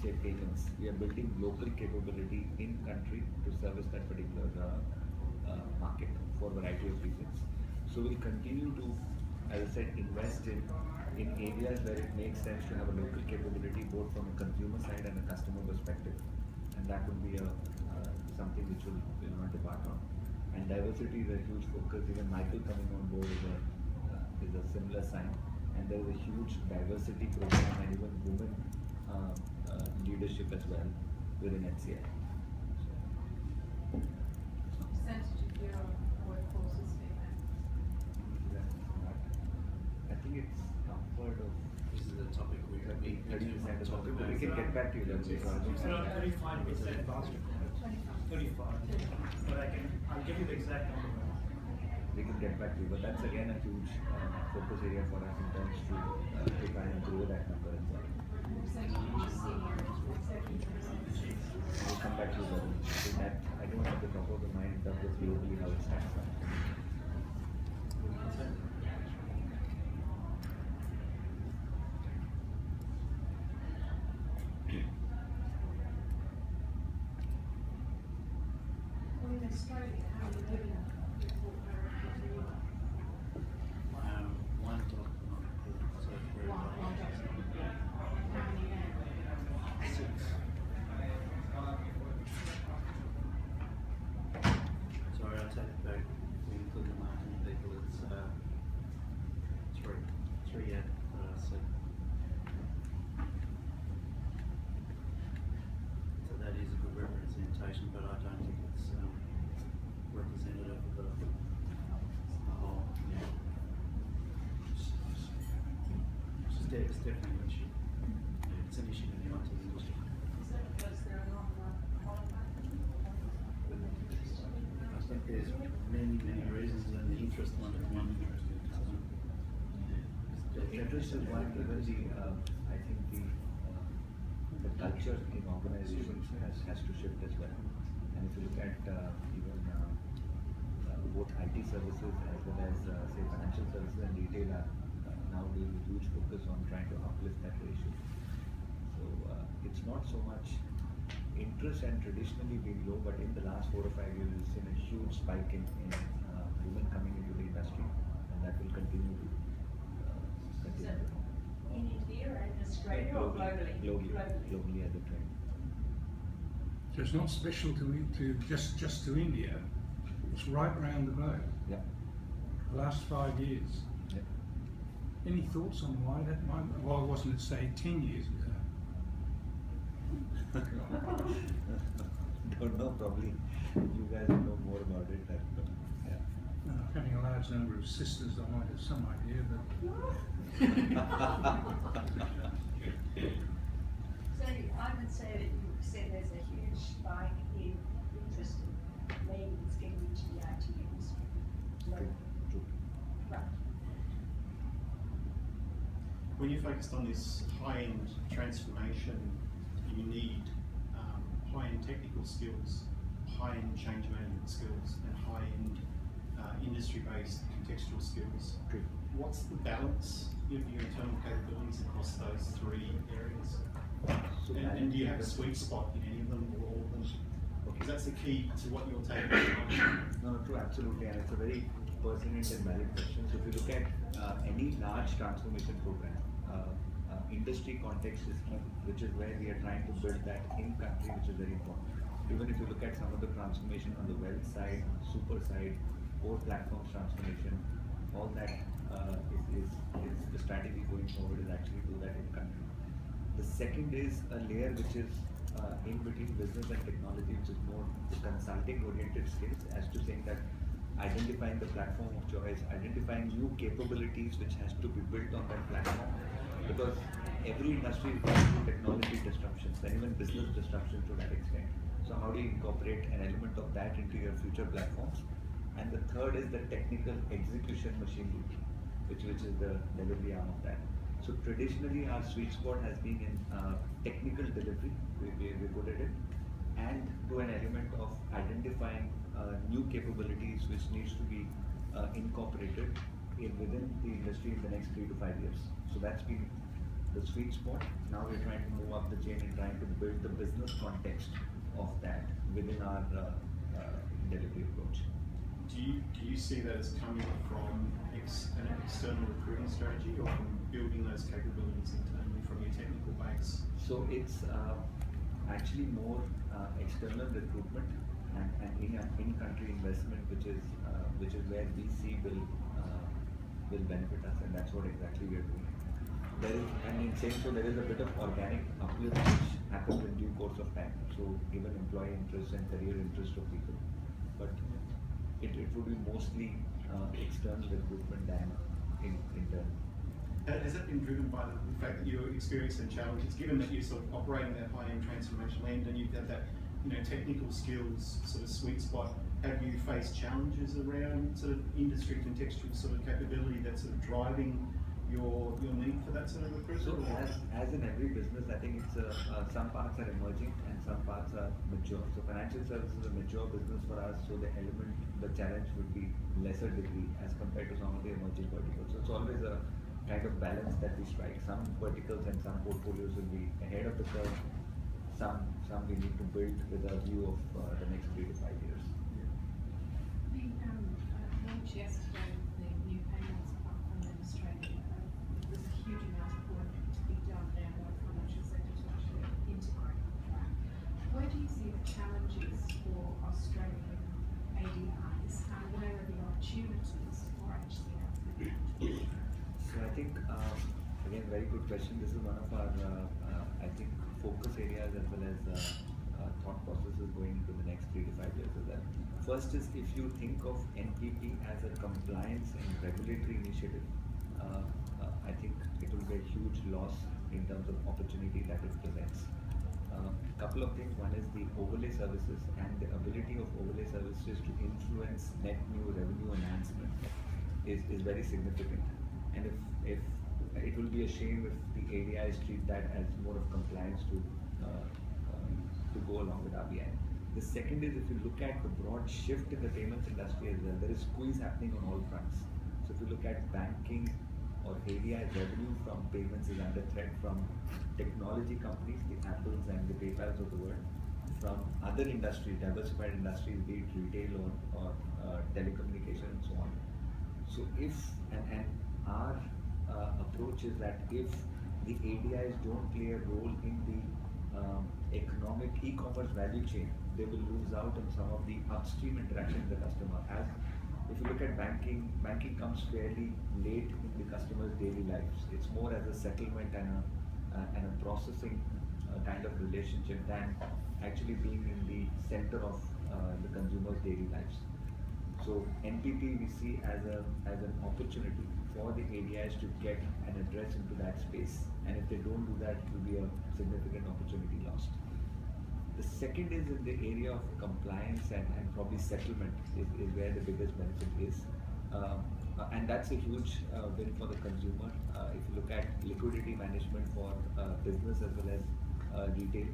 say payments. We are building local capability in country to service that particular market for a variety of reasons. So we'll continue to, as I said, invest in areas where it makes sense to have a local capability both from a consumer side and a customer perspective, and that would be something which will not depart on. And diversity is a huge focus. Even Michael coming on board is a similar sign. And there is a huge diversity program and even women leadership as well within HCL. Percentage of your workforce is female. I think it's upward of This is a topic we have been 30% of talk the about. we can get back to you. Let's say, so I don't have that. 35% last year. 35. But I'll give you the exact number. We can get back to you, but that's again a huge focus area for us in terms to try and grow that number as well. Percentage of senior executives. We'll come back to you. I think that I don't have the top of the mind in terms of globally how it stacks up. Well, in Australia, how are you living? One top, so very One, low. one doctor. How many now? 6. Sorry, I'll take it back. We include the marketing people, it's 3. 3 yet, so. So that is a good representation, but I don't think it's representative of the whole, yeah. It's definitely an issue. It's an issue in the IT industry. Is that because there are not enough qualified people? I think there's many reasons, and the interest one is one. The interest is one, even I think the culture in organizations has to shift as well. And if you look at even both IT services as well as say financial services and retail are now doing a huge focus on trying to uplift that ratio. So it's not so much interest and traditionally been low, but in the last 4 or 5 years we've seen a huge spike in women coming into the industry, and that will continue to continue. In India and Australia or globally? Globally as a trend. So it's not special to just to India. It's right around the globe. Yeah. The last 5 years. Yeah. Any thoughts on why that might? Why wasn't it say 10 years ago? Don't know. Probably you guys know more about it. Yeah. Having a large number of sisters, I might have some idea, but. So I would say that you said there's a huge spike in interest in ladies getting into the IT industry. True. Right. When you're focused on this high-end transformation, you need high-end technical skills, high-end change management skills, and high-end industry-based contextual skills. True. What's the balance of your internal capabilities across those 3 areas? So And do you have a sweet spot in any of them or all of them? Okay. Because that's the key to what you're taking. No, true, absolutely, and it's a very pertinent and valid question. So if you look at any large transformation program, industry context is key, which is where we are trying to build that in country, which is very important. Even if you look at some of the transformation on the wealth side, super side, core platforms transformation, all that is the strategy going forward is actually do that in country. The second is a layer which is in between business and technology, which is more the consulting oriented skills, as to saying that identifying the platform of choice, identifying new capabilities which has to be built on that platform, because every industry is going through technology disruptions and even business disruption to that extent. So how do you incorporate an element of that into your future platforms? And the third is the technical execution machinery, which is the delivery arm of that. So traditionally our sweet spot has been in technical delivery, we're good at it, and to an element of identifying new capabilities which needs to be incorporated within the industry in the next 3 to 5 years. So that's been the sweet spot. Now we're trying to move up the chain and trying to build the business context of that within our delivery approach. Do you see that as coming from an external recruiting strategy or from building those capabilities internally from your technical base? So it's actually more external recruitment and in-country investment, which is where we see will benefit us, and that's what exactly we are doing. There is, and in saying so, there is a bit of organic uplift which happens in due course of time. So given employee interest and career interest of people, but it would be mostly external recruitment than internal. Has it been driven by the fact that you're experiencing challenges, given that you're sort of operating that high-end transformation land and you've got that technical skills sort of sweet spot? Have you faced challenges around sort of industry contextual sort of capability that's sort of driving your need for that sort of recruitment? So as in every business, I think it's some parts are emerging and some parts are mature. So financial services is a mature business for us, so the challenge would be lesser degree as compared to some of the emerging verticals. So it's always a kind of balance that we strike. Some verticals and some portfolios will be ahead of the curve. Some we need to build with a view of the next 3 to 5 years. The launch yesterday of the new payments platform in Australia, there's a huge amount of work to be done now by the financial sector to actually integrate that. Where do you see the challenges for Australian ADIs and where are the opportunities for HCL? So I think, again, very good question. This is one of our, I think, focus areas as well as thought processes going into the next 3 to 5 years as well. First is, if you think of NPP as a compliance and regulatory initiative, I think it will be a huge loss in terms of opportunity that it presents. Couple of things. One is the overlay services and the ability of overlay services to influence net new revenue enhancement is very significant. And if it will be a shame if the ADIs treat that as more of compliance to go along with RBI. The second is, if you look at the broad shift in the payments industry as well, there is squeeze happening on all fronts. So if you look at banking or ADI, revenue from payments is under threat from technology companies, the Apples and the PayPals of the world, from other industries, diversified industries, be it retail or telecommunication and so on. So if, and our approach is that if the ADIs don't play a role in the economic e-commerce value chain, they will lose out on some of the upstream interaction with the customer. As if you look at banking, banking comes fairly late in the customer's daily lives. It's more as a settlement and a processing kind of relationship than actually being in the center of the consumer's daily lives. So NPP we see as an opportunity for the ADIs to get an address into that space, and if they don't do that, it will be a significant opportunity lost. The second is in the area of compliance and probably settlement is where the biggest benefit is. And that's a huge win for the consumer. If you look at liquidity management for business as well as retail,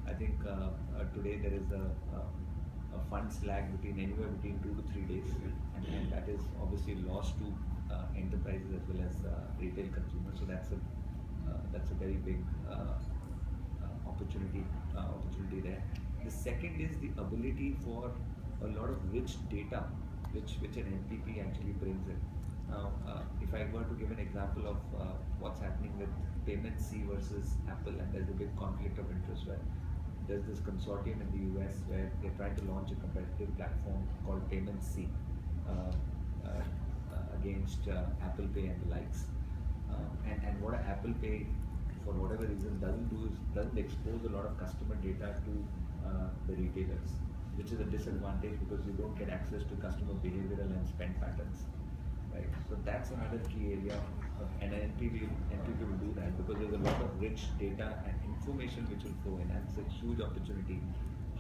I think today there is a funds lag anywhere between 2 to 3 days, and that is obviously lost to enterprises as well as retail consumers. So that's a very big opportunity there. The second is the ability for a lot of rich data which an NPP actually brings in. Now, if I were to give an example of what's happening with Payment C versus Apple, and there's a big conflict of interest where there's this consortium in the US where they're trying to launch a competitive platform called Payment C against Apple Pay and the likes. And what Apple Pay, for whatever reason, doesn't do is doesn't expose a lot of customer data to the retailers, which is a disadvantage because you don't get access to customer behavioral and spend patterns, right? So that's another key area, and NPP will do that because there's a lot of rich data and information which will flow in, and it's a huge opportunity.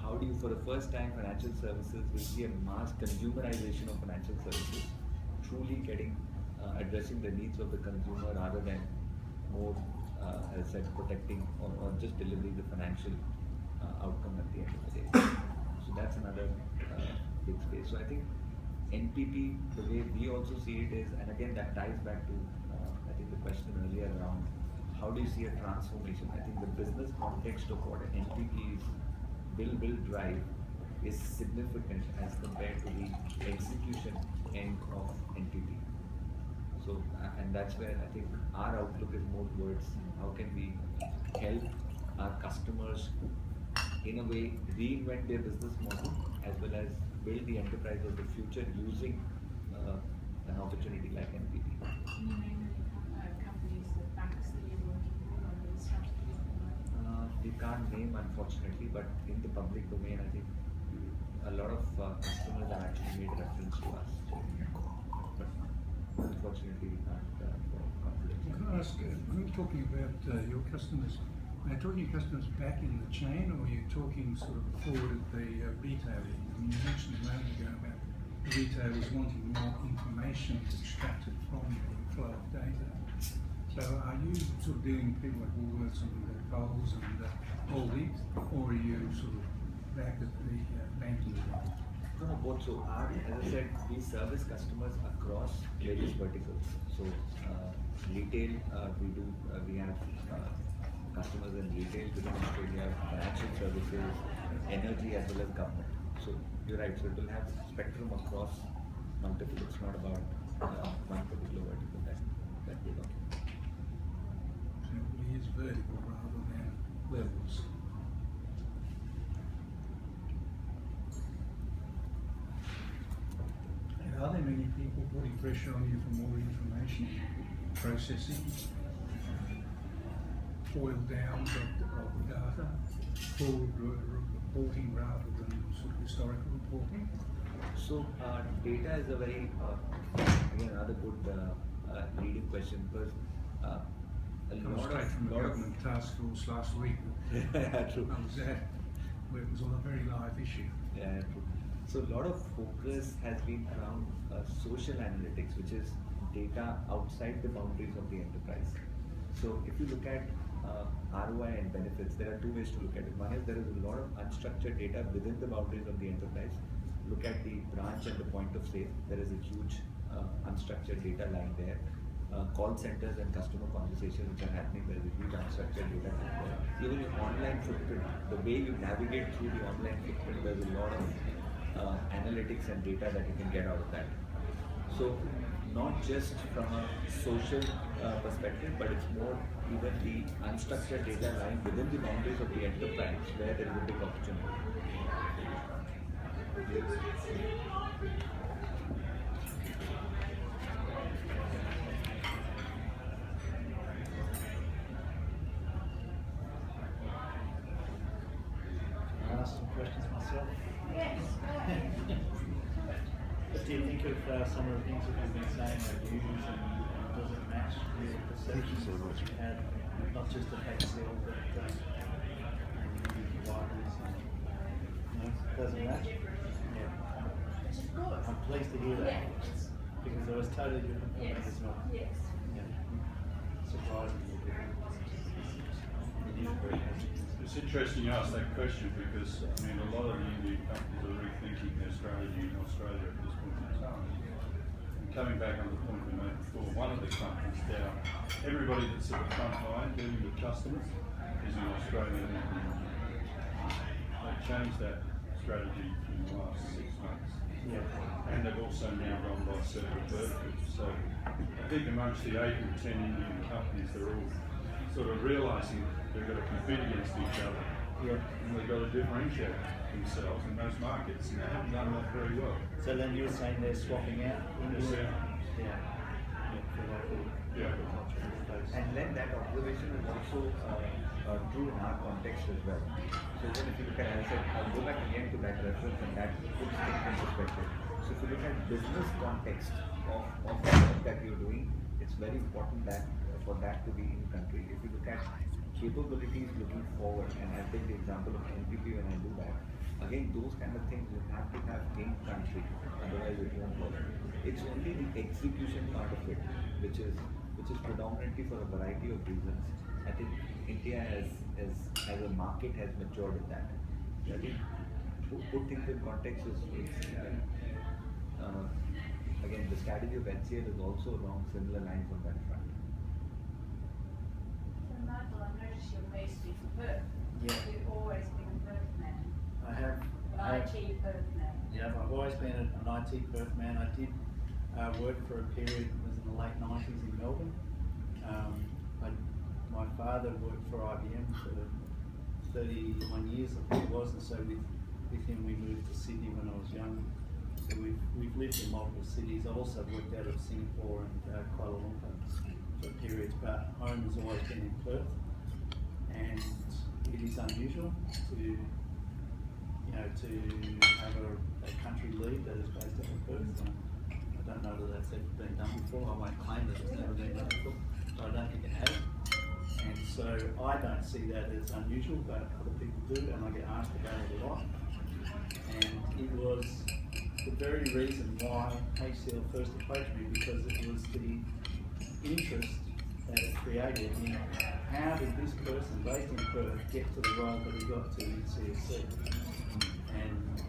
How do you, for the first time, financial services will see a mass consumerization of financial services, truly addressing the needs of the consumer rather than more, as I said, protecting or just delivering the financial outcome at the end of the day. So that's another big space. So I think NPP, the way we also see it is, and again that ties back to I think the question earlier around how do you see a transformation. I think the business context of what NPP will drive is significant as compared to the execution end of NPP. So, and that's where I think our outlook is more towards how can we help our customers in a way reinvent their business model as well as build the enterprise of the future using an opportunity like NPP. Can you name any companies, the banks that you're working with on these strategies? We can't name, unfortunately, but in the public domain, I think a lot of customers have actually made reference to us. But unfortunately, we can't for confidentiality. Can I ask, when you're talking about your customers, are you talking customers back in the chain, or are you talking sort of forward at the retailing? I mean, you mentioned a moment ago about the retailers wanting more information extracted from the flow of data. So are you sort of dealing with people like Woolworths and Coles and Aldi, or are you sort of back at the banking level? No, both. So as I said, we service customers across various verticals. So retail, we have customers in retail within Australia, financial services, energy as well as government. So you're right, so it will have spectrum across multiple, it's not about one particular vertical that we're looking at. So it really is vertical rather than levels. And are there many people putting pressure on you for more information, processing, boil down of the data, forward reporting rather than sort of historical reporting? So data is a very, again, another good leading question because a lot from the government task force last week. Yeah, true. I was there, where it was on a very live issue. Yeah, true. So a lot of focus has been around social analytics, which is data outside the boundaries of the enterprise. So if you look at ROI and benefits, there are two ways to look at it. One is there is a lot of unstructured data within the boundaries of the enterprise. Look at the branch and the point of sale. There is a huge unstructured data lying there. Call centers and customer conversations which are happening, there is a huge unstructured data lying there. Even your online footprint, the way you navigate through the online footprint, there is a lot of analytics and data that you can get out of that. So not just from a social perspective, but it's more even the unstructured data lying within the boundaries of the enterprise where there is a big opportunity. I'll ask some questions myself. Yes, What do you think of some of the things that you've been saying about use and does it match your perceptions that you had, not just at HCL, but providers and, does it match? Yeah. I'm pleased to hear that because it was totally different from me as well. yes. Yeah. Surprisingly different. It is very positive. It's interesting you ask that question because, I mean, a lot of the Indian companies are rethinking their strategy in Australia at this point in time. And coming back on the point we made before, one of the companies now, everybody that's at the front line dealing with customers is in Australia and India. They've changed that strategy in the last 6 months. Yeah. And they've also now gone by separate verticals. So I think amongst the 8 or 10 Indian companies, they're all sort of realising they've got to compete against each other. Yeah. And they've got to differentiate themselves in those markets, and they haven't done that very well. So then you're saying they're swapping out? Yeah. And then that observation is also true in our context as well. So then if you look at, as I said, I'll go back again to that reference and that puts things in perspective. So if you look at business context of the work that you're doing, it's very important that for that to be in country. If you look at capabilities looking forward, and I take the example of NPP when I do that, again, those kind of things you have to have in country, otherwise it won't work. It's only the execution part of it, which is predominantly for a variety of reasons. I think India as a market has matured in that. I think put things in context is again, the strategy of HCL is also along similar lines on that front. So Michael, I noticed you're based in Perth. Yeah. You've always been a Perth man. I have. IT Perth man. Yeah, I've always been an IT Perth man. I did work for a period, it was in the late 90s in Melbourne. My father worked for IBM for 31 years, I think it was, and so with him we moved to Sydney when I was young. So we've lived in multiple cities. I also worked out of Singapore and Kuala Lumpur for periods, but home has always been in Perth. And it is unusual to have a country lead that is based out of Perth. I don't know that that's ever been done before. I won't claim that it's never been done before, but I don't think it has. And so I don't see that as unusual, but other people do, and I get asked about it a lot. And it was the very reason why HCL first approached me, because it was the interest that it created in how did this person based in Perth get to the role that he got to in CSC. And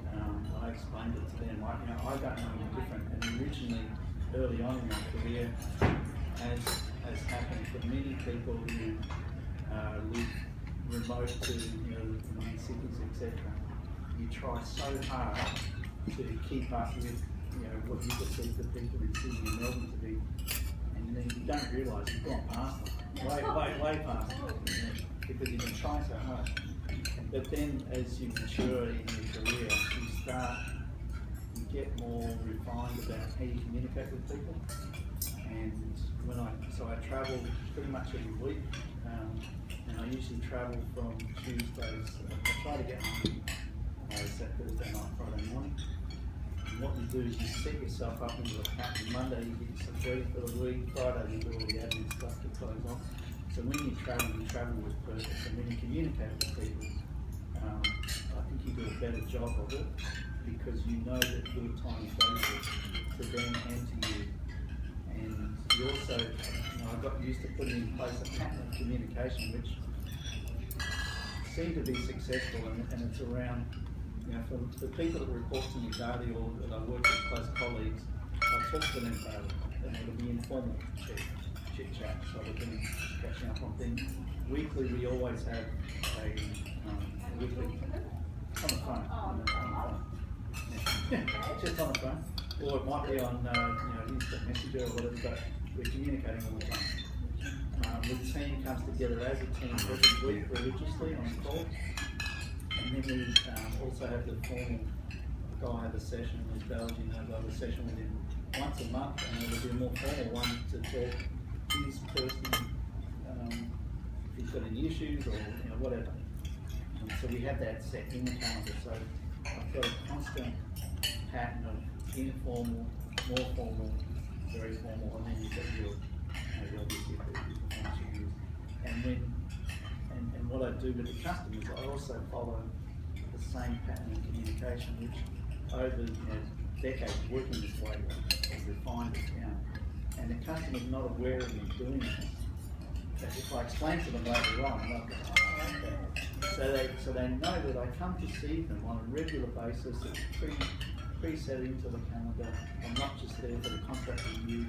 I explained it to them. I don't know any different. And originally, early on in my career, as happened for many people who live remote to the main cities, etc., you try so hard to keep up with what you perceive the people in Sydney and Melbourne to be, and then you don't realise you've gone past them, way past them, because you've been trying so hard. But then, as you mature in your career, you get more refined about how you communicate with people. And so I travel pretty much every week, and I usually travel from Tuesdays. I try to get home Thursday night, Friday morning. And what you do is you set yourself up into a pattern. Monday you get yourself ready for the week. Friday you do all the admin stuff to close off. So when you travel with purpose, and when you communicate with people, I think you do a better job of it, because you know that your time is valuable to them and to you. And you also, I got used to putting in place a pattern of communication, which seem to be successful, and it's around, for people that report to me daily or that I work with close colleagues, I talk to them daily, and it'll be informal chit chat, so we're going to be catching up on things. Weekly, we always have a weekly on the phone. Just on the phone, or it might be on instant messenger or whatever, but we're communicating all the time. The team comes together as a team every week religiously on call, and then we also have the formal guy have a session with Balaji Ram, have a session with him once a month, and it'll be a more formal one to talk to this person if he's got any issues or whatever. And so we have that set in the calendar. So I've got a constant pattern of informal, more formal, very formal, and then you've got your obviously the performance reviews. And what I do with the customers, I also follow the same pattern of communication, which over decades working this way has refined it down. And the customer's not aware of me doing this. But if I explain to them later on, they'll go, oh, okay. So they know that I come to see them on a regular basis. It's preset into the calendar. I'm not just there for the contract review.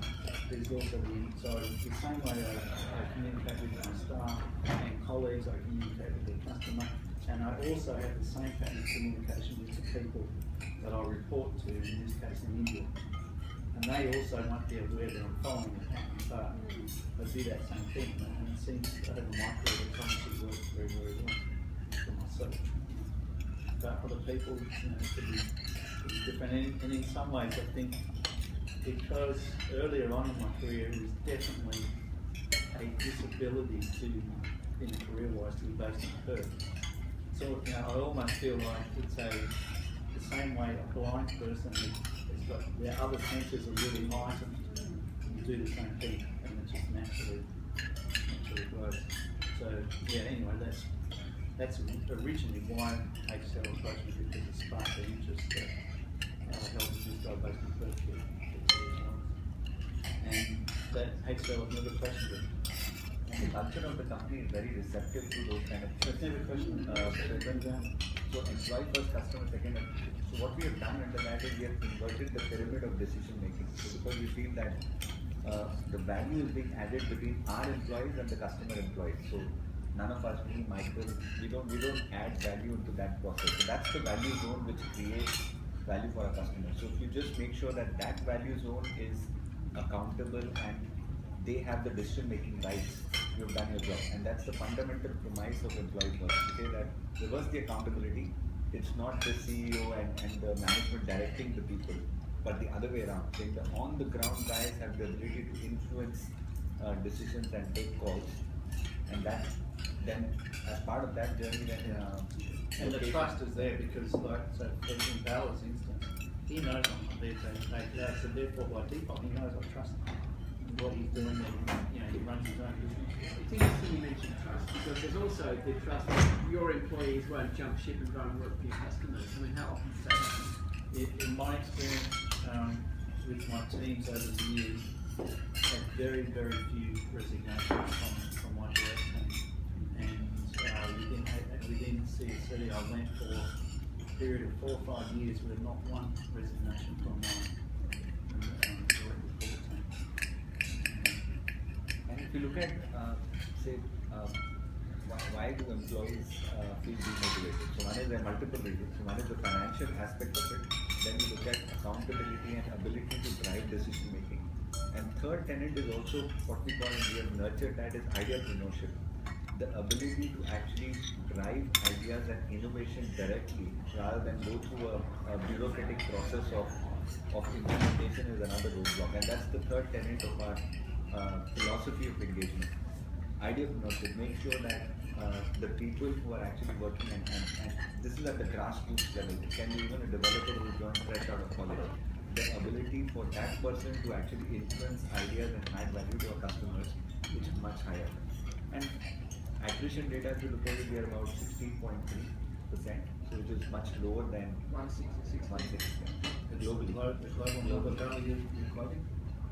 There's also so the same way I communicate with my staff and colleagues, I communicate with the customer, and I also have the same pattern of communication with the people that I report to, in this case in India. And they also might be aware that I'm following the pattern, but I do that same thing, and it seems over my career it honestly works very, very well for myself. But other people, it could be different, and in some ways I think because earlier on in my career it was definitely a disability to, in a career-wise, to be based in Perth. So I almost feel like it's the same way a blind person has got their other senses are really heightened. You do the same thing, and it just naturally grows. So yeah, anyway, that's originally why HCL approached me, because it sparked the interest that our health is this guy based in Perth. And that HCL has never questioned it. And the culture of the company is very receptive to those kind of things. It's never questioned it. So employee first, customer second. So what we have done under that is we have inverted the pyramid of decision making. So because we feel that the value is being added between our employees and the customer employees. So none of us, me, Michael, we don't add value into that process. So that's the value zone which creates value for our customers. So if you just make sure that that value zone is accountable and they have the decision making rights, you've done your job. And that's the fundamental premise of employee first. To say that reverse the accountability, it's not the CEO and the management directing the people, but the other way around. Saying the on the ground guys have the ability to influence decisions and take calls, and that then as part of that journey, and the trust is there because, like, so in Bala's instance, he knows I'm not there to take it out, so therefore by default he knows I trust him. What he's doing, and he runs his own business. It's interesting you mentioned trust, because there's also the trust that your employees won't jump ship and go and work for your customers. I mean, how often does that happen? In my experience with my teams over the years, had very, very few resignations from my direct team. And within CSC, I went for a period of 4 or 5 years with not one resignation from my direct report team. And if you look at, say, why do employees feel demotivated? So one is there are multiple reasons. So one is the financial aspect of it. Then you look at accountability and ability to drive decision making. And third tenet is also what we call, and we have nurtured that, is ideapreneurship. The ability to actually drive ideas and innovation directly rather than go through a bureaucratic process of implementation is another roadblock. And that's the third tenet of our philosophy of engagement. Ideapreneurship, make sure that the people who are actually working, and this is at the grassroots level, it can be even a developer who joined fresh out of college. The ability for that person to actually influence ideas and add value to our customers is much higher. And attrition data, if you look at it, we are about 16.3%, so which is much lower than 166. Globally. The global number you're quoting?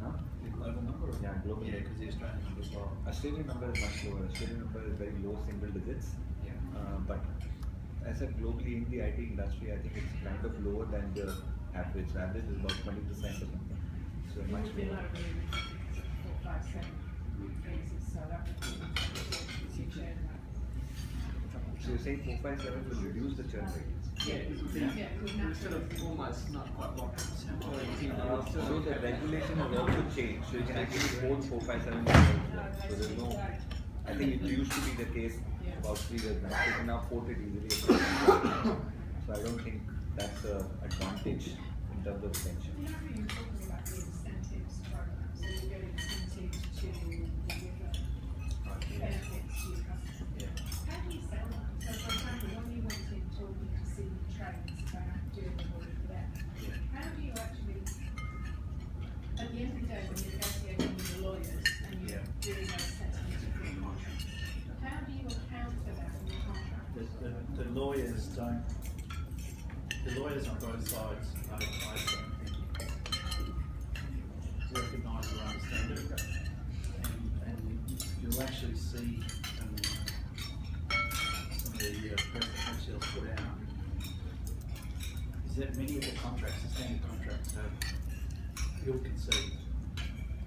Huh? The global number? Yeah, globally. Yeah, because the Australian number is lower. Australian number is much lower. Australian number is very low single digits. Yeah. But as I said, globally in the IT industry, I think it's kind of lower than the average. The average is about 20% or something. So It much would be lower. like really 4, 5, 7 cases, so that would be the churn rate. So you're saying 457 will reduce the churn rate? Yeah, it would be Yeah, it would instead of almost not quite rocket science. So the regulation has also changed. So you can actually code 457 as well. So there's no. I think it used to be the case about 3 years back. You can now quote it easily. So I don't think that's an advantage in terms of retention. You know, you're talking about the incentives program, so you get incentives to deliver benefits to your customers. Yeah. How do you sell that? So for example, when you went in talking to civil trades about doing the work for them, how do you actually, at the end of the day, when you're negotiating with the lawyers and you're doing those settlements of your contracts, how do you account for that in your contract? The lawyers don't. The lawyers on both sides, I don't think, recognise or understand it, and you'll actually see some of the press that HCL's put out is that many of the contracts, the standard contracts, have ill-conceived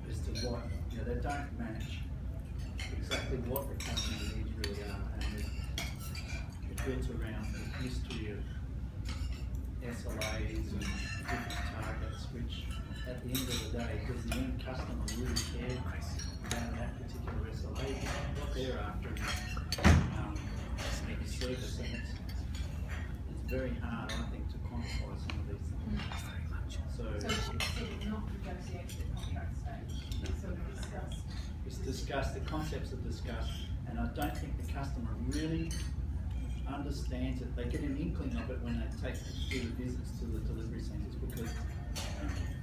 as to what, they don't match exactly what the customer needs really are, and it's built around the history of SLAs and different targets, which at the end of the day, does the end customer really care about that particular SLA, what they're after is service, and it's very hard, I think, to quantify some of these things. So it's sort of not negotiated at contract stage, it's sort of discussed. it's discussed, the concepts are discussed, and I don't think the customer really understands it. They get an inkling of it when they do the visits to the delivery centres, because,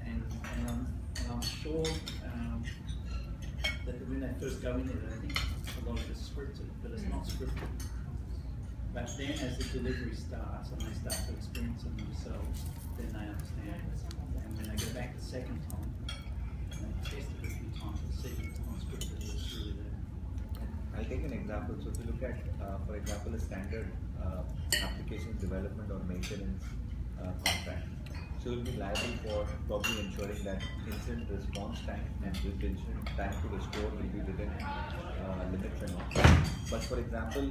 and I'm sure that when they first go in there, they think a lot of it's scripted, but it's not scripted. But then as the delivery starts and they start to experience it themselves, then they understand it. And when they go back the second time, and they test it a few times and see it's not scripted, it's really there. I'll take an example. So if you look at, for example, a standard application development or maintenance contract, so you'll be liable for probably ensuring that incident response time and incident time to restore will be within limits and all. But for example,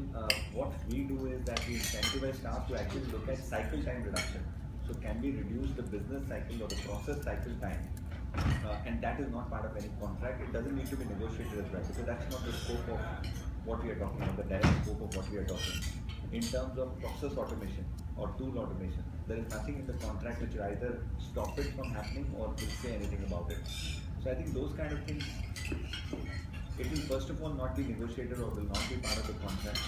what we do is that we incentivize staff to actually look at cycle time reduction. So can we reduce the business cycle or the process cycle time? And that is not part of any contract. It doesn't need to be negotiated as well, because that's not the scope of what we are talking about, the direct scope of what we are talking. In terms of process automation or tool automation, there is nothing in the contract which will either stop it from happening or will say anything about it. So I think those kind of things, it will first of all not be negotiated or will not be part of the contract.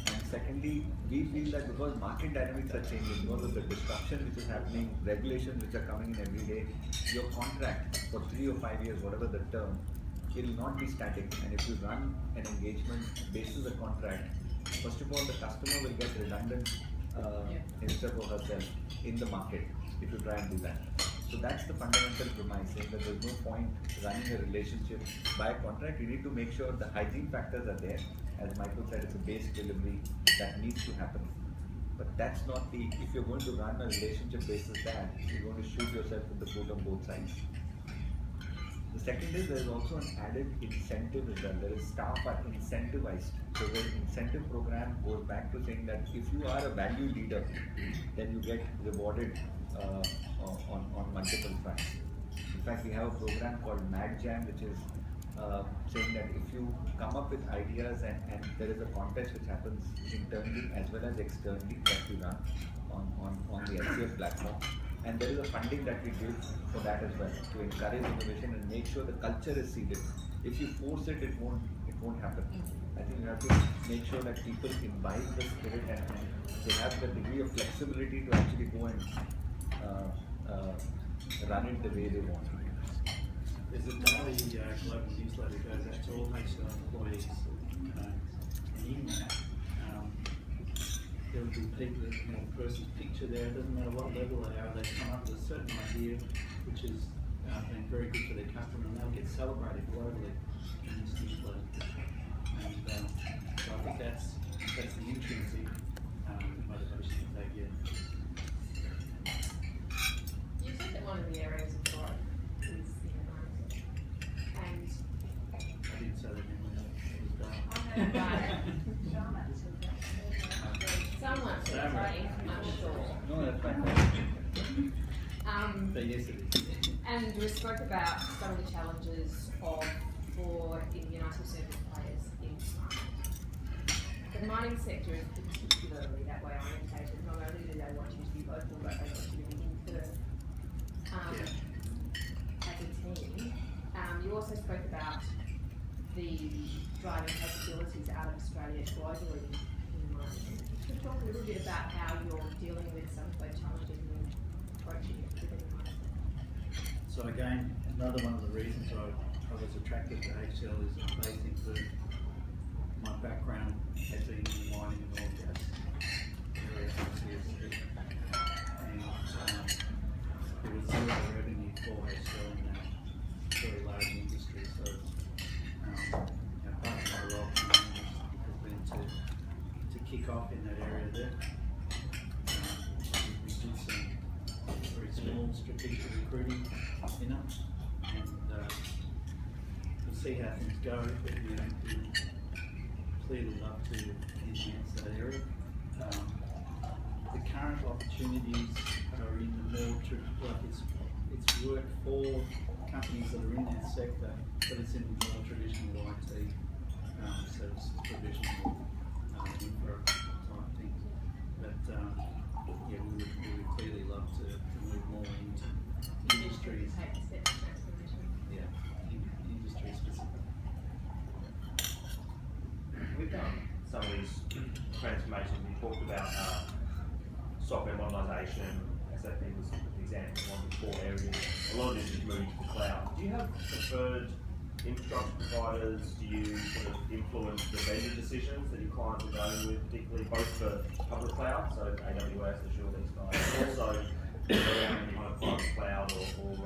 And secondly, we feel that because market dynamics are changing, because of the disruption which is happening, regulations which are coming in every day, your contract for 3 or 5 years, whatever the term, it will not be static. And if you run an engagement based on the contract, first of all, the customer will get redundant himself or herself in the market if you try and do that. So that's the fundamental premise, saying that there's no point running a relationship by a contract. You need to make sure the hygiene factors are there. As Michael said, it's a base delivery that needs to happen. But that's not the, if you're going to run a relationship basis that, you're going to shoot yourself in the foot on both sides. The second is there is also an added incentive as well. There is staff are incentivized. So the incentive program goes back to saying that if you are a value leader, then you get rewarded on multiple fronts. In fact, we have a program called Mad Jam, which is saying that if you come up with ideas and there is a contest which happens internally as well as externally that we run on the HCL platform. And there is a funding that we give for that as well, to encourage innovation and make sure the culture is seeded. If you force it, it won't happen. I think you have to make sure that people imbibe the spirit and they have the degree of flexibility to actually go and run it the way they want. There's a daily global newsletter that goes out to all HCL employees, and in that, there will be people, the person's picture there, it doesn't matter what level they are, they come up with a certain idea which has been very good for their customer, and they'll get celebrated globally in this newsletter. And so I think that's that's the intrinsic motivation that they get. You said that one of the areas of growth is in the market, and I didn't say that in my notes. It was done. someone said something, I'm sure. No, that's fine. But yes, it is. And we spoke about some of the challenges for United Service players in mining. The mining sector is particularly that way orientated. Not only do they want you to be local, but they want you to be in Perth as a team. You also spoke about the driving capabilities out of Australia globally in mining. Could you talk a little bit about how you're dealing with some of those challenges and approaching it within the mining sector? So again, another one of the reasons I was attracted to HCL is I'm based in Perth. My background has been in the mining and oil and gas area from CSC. And there was zero revenue for HCL in that very large industry. So part of my role has been to kick off in that area there. We did some very small strategic recruiting in it, and we'll see how things go, but we clearly love to enhance that area. The current opportunities are in the more, it's work for companies that are in that sector, but it's in the more traditional IT services provision, infra type things. But yeah, we would clearly love to move more into industries. Yeah, industry specific. With some of these transformations, we talked about software modernisation, SAP was an example, one of the core areas. A lot of this is moving to the cloud. Do you have preferred infrastructure providers? Do you sort of influence the vendor decisions that your clients are going with, particularly both for public cloud, so AWS, Azure, these guys, but also around kind of private cloud or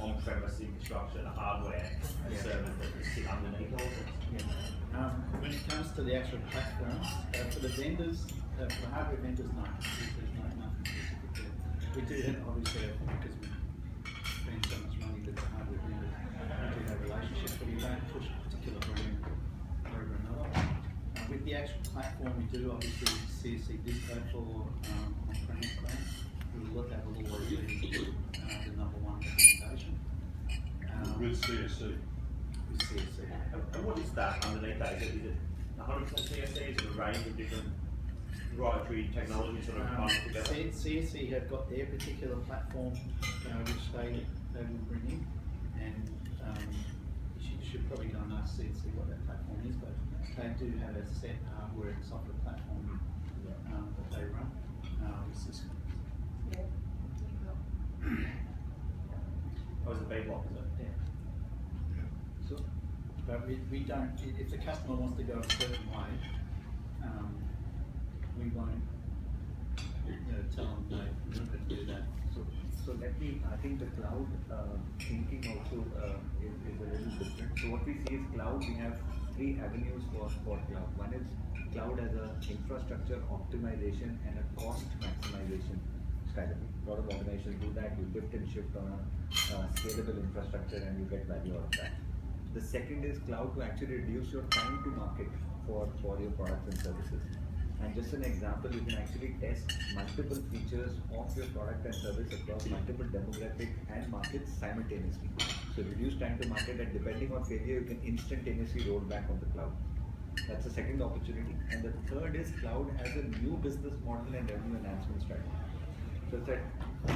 on-premise infrastructure, the hardware and servers that sit underneath all of it? When it comes to the actual platforms, for the vendors, for the hardware vendors, no, there's nothing specific there. We do have, obviously, because we spend so much money with the hardware vendors, we do have relationships, but we don't push a particular brand over another. With the actual platform, we do obviously CSC Disco for on-premise cloud. We will have a little always be the number one recommendation. With CSC. With CSC. And what is that underneath that? Is it 100% CSC? Is it a range of different proprietary technologies sort of combined together? CSC have got their particular platform which they will bring in, and you should probably go and ask CSC what that platform is, but they do have a set hardware and software platform that they run. Or is it B-block, is it? Yeah. So, but we don't, if the customer wants to go a certain way, we won't tell them no, we're not going to do that. So let me, I think the cloud thinking also is a little different. So what we see is cloud, we have three avenues for cloud. One is cloud as an infrastructure optimization and a cost maximization strategy. A lot of organizations do that, you lift and shift on a scalable infrastructure and you get value out of that. The second is cloud to actually reduce your time to market for your products and services. And just an example, you can actually test multiple features of your product and service across multiple demographic and markets simultaneously. So reduce time to market, and depending on failure, you can instantaneously roll back on the cloud. That's the second opportunity. And the third is cloud as a new business model and revenue enhancement strategy. So it's that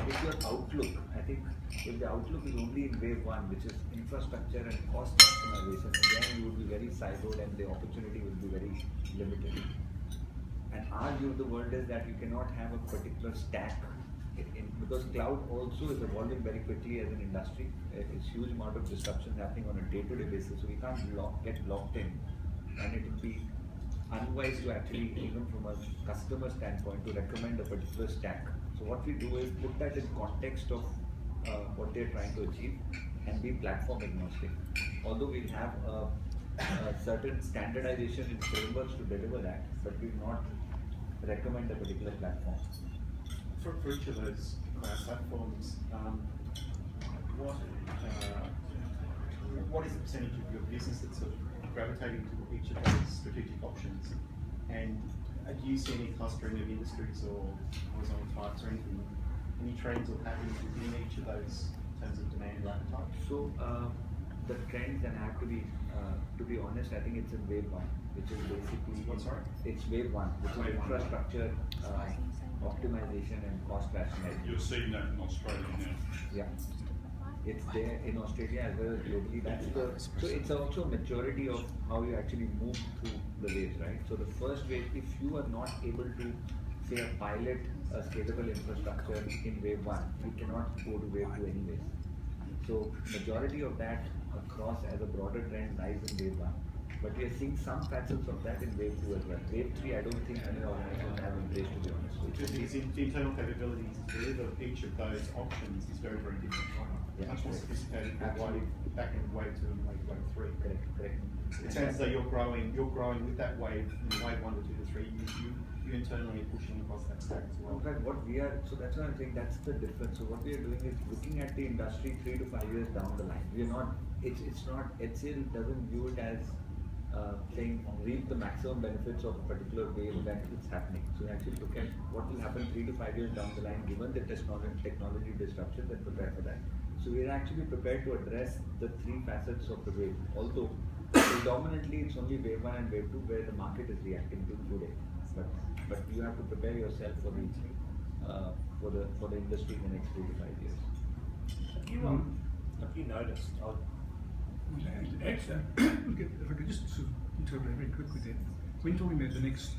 with your outlook, I think if the outlook is only in wave one, which is infrastructure and cost maximization, again you will be very siloed and the opportunity will be very limited. And our view of the world is that you cannot have a particular stack because cloud also is evolving very quickly as an industry. It's huge amount of disruption happening on a day-to-day basis, so we can't get locked in, and it would be unwise to actually, even from a customer standpoint, to recommend a particular stack. So what we do is put that in context of what they're trying to achieve and be platform agnostic. Although we'll have certain standardization in frameworks to deliver that, but we've not recommend a particular platform. For each of those cloud platforms, what is the percentage of your business that's sort of gravitating to each of those strategic options? And do you see any clustering of industries or horizontal types or anything, any trends or patterns within each of those in terms of demand or appetite? So the trends, and I have to be honest, I think it's in wave one, which is basically it's wave one, which is infrastructure optimization and cost rationalization. You're seeing that in Australia now. Yeah, it's there in Australia as well as globally. So it's also maturity of how you actually move through the waves, right? So the first wave, if you are not able to say a pilot a scalable infrastructure in wave one, you cannot go to wave two anyways. So majority of that across as a broader trend lies in wave one. But we are seeing some facets of that in wave two as well. Wave three, I don't think any organization have embraced, to be honest. Because the internal capabilities to deliver each of those options is very, very different. Yeah, much more sophisticated than absolutely. back in wave two and wave three. Correct. It sounds as though you're growing with that wave in wave 1 to 2 to 3. You internally are pushing across that stack as well. In fact, so that's what I'm saying, that's the difference. So what we are doing is looking at the industry 3 to 5 years down the line. We are not, it's not, HCL doesn't view it as saying reap the maximum benefits of a particular wave that it's happening. So we actually look at what will happen 3 to 5 years down the line given the technology disruption and prepare for that. So we are actually prepared to address the 3 facets of the wave. Although predominantly it's only wave 1 and wave 2 where the market is reacting to today. But you have to prepare yourself for the industry in the next 3 to 5 years. Have you noticed? Actually, if I could just sort of interpret very quickly there. When talking about the next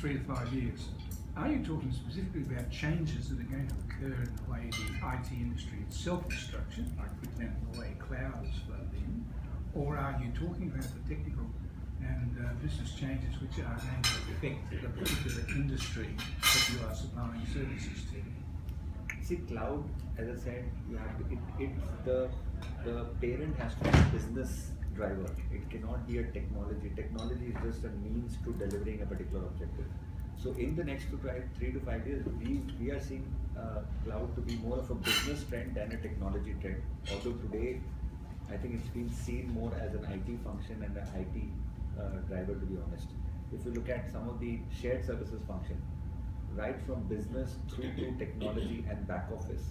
3 to 5 years, are you talking specifically about changes that are going to occur in the way the IT industry itself is structured, like for example the way cloud is flowed in, or are you talking about the technical and business changes which are going to affect the particular industry that you are supplying services to? See, cloud, as I said, you have to, the parent has to be a business driver. It cannot be a technology. Technology is just a means to delivering a particular objective. So in the next 3 to 5 years, we are seeing cloud to be more of a business trend than a technology trend. Although today, I think it's been seen more as an IT function and an IT driver, to be honest. If you look at some of the shared services function, right from business through to technology and back office,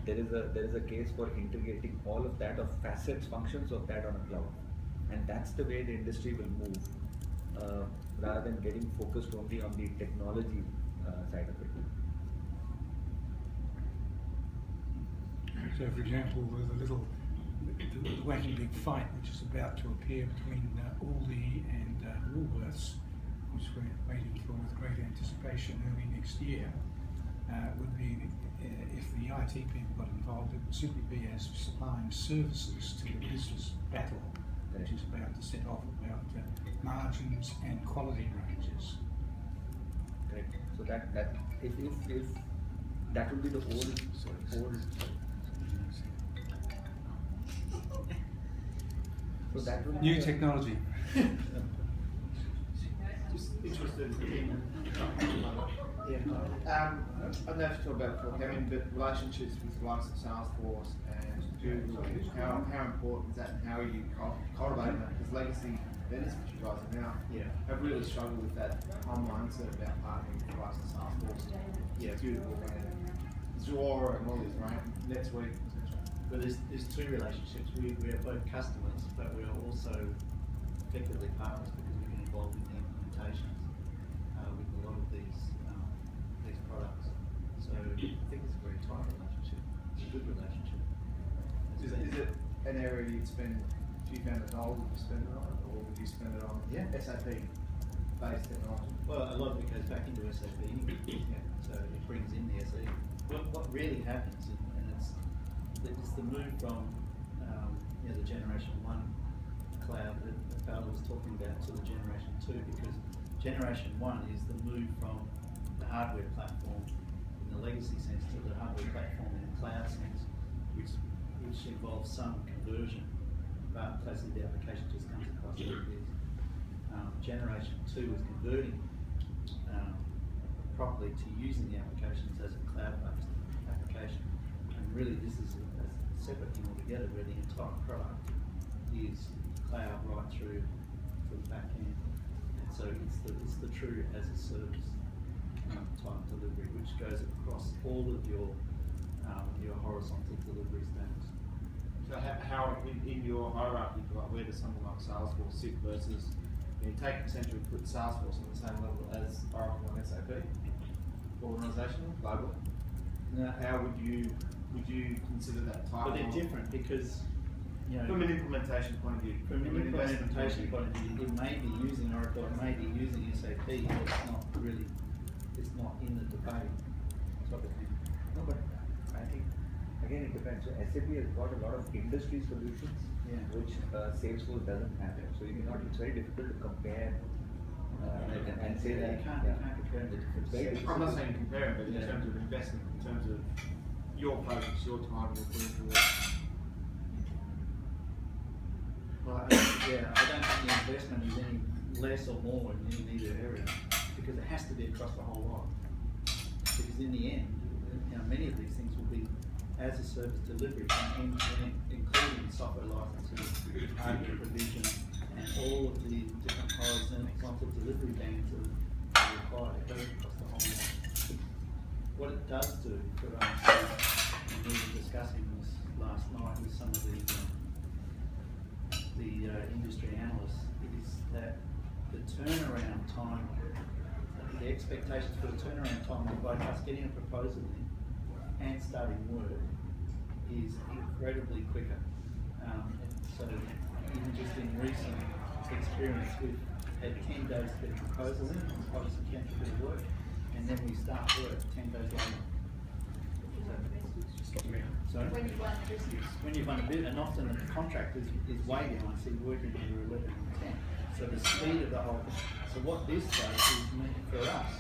there is a case for integrating all of that, of facets, functions of that on a cloud, and that's the way the industry will move, rather than getting focused only on the technology side of it. So, for example, there's a little the wacky big fight which is about to appear between Aldi and Woolworths, which we're waiting for with great anticipation early next year, would be if the IT people got involved, it would simply be as supplying services to the business battle, which is about to set off about margins and quality ranges. Correct. So that if that would be the old. So that would new technology. Just interested in, I don't know if you talk about programming, but relationships with the likes of Salesforce and Google, how important is that and how are you cultivating that? Because legacy vendors, which you guys are now, have really struggled with that whole mindset about partnering with the likes of Salesforce, Google, and Azure and all these, right? NetSuite, etc. But there's 2 relationships. We are both customers, but we are also effectively partners because we get involved in the implementations with a lot of these products. So I think it's a very tight relationship. It's a good relationship. Is it an area you'd spend, if you found a goal, would you spend it on, or would you spend it on SAP-based technology? Well, a lot of it goes back into SAP anyway. So it brings in the SAP. What really happens, and it's the move from the Generation 1 cloud that Bala was talking about to the Generation 2, because Generation 1 is the move from the hardware platform in the legacy sense to the hardware platform in the cloud sense. which involves some conversion, but basically the application just comes across like this. Generation 2 is converting properly to using the applications as a cloud-based application. And really this is a separate thing altogether, where the entire product is cloud right through to the back end. And so it's the true as a service type delivery, which goes across all of your horizontal delivery stacks. So how in your hierarchy, like where does something like Salesforce sit versus, you take essentially put Salesforce on the same level as Oracle and SAP, organisational, global? Now, How would you consider that type? but they're different because, you know, From an implementation point of view. from an investment implementation point of view, it may be using Oracle, it may be using SAP, but it's not in the debate type of thing. No, but I think again it depends. So SAP has got a lot of industry solutions, Yeah. which Salesforce doesn't have. So you cannot. It's very difficult to compare and say that. You can't compare the different Very sectors. I'm not saying compare, but in Yeah. terms of investment, in terms of your focus, your time you're putting towards. Well, I don't think the investment is any less or more in either area, because it has to be across the whole lot. Because in the end, you know, many of these things will be as a service delivery from end to end, including software licenses, hardware provision, and all of the different horizontal delivery bands that are required. It goes across the whole lot. What it does do for us is, and we were discussing this last night with some of the industry analysts, is that the turnaround time, the expectations for the turnaround time of both us getting a proposal in and starting work is incredibly quicker. And so even just in recent experience, we've had 10 days to get a proposal in, obviously can't do a bit of work, and then we start work 10 days later. Sorry? When you run a business. When you've run a bit, and often the contract is way behind, so you're working under 11 and 10. So the speed of the whole, so what this does is mean for us,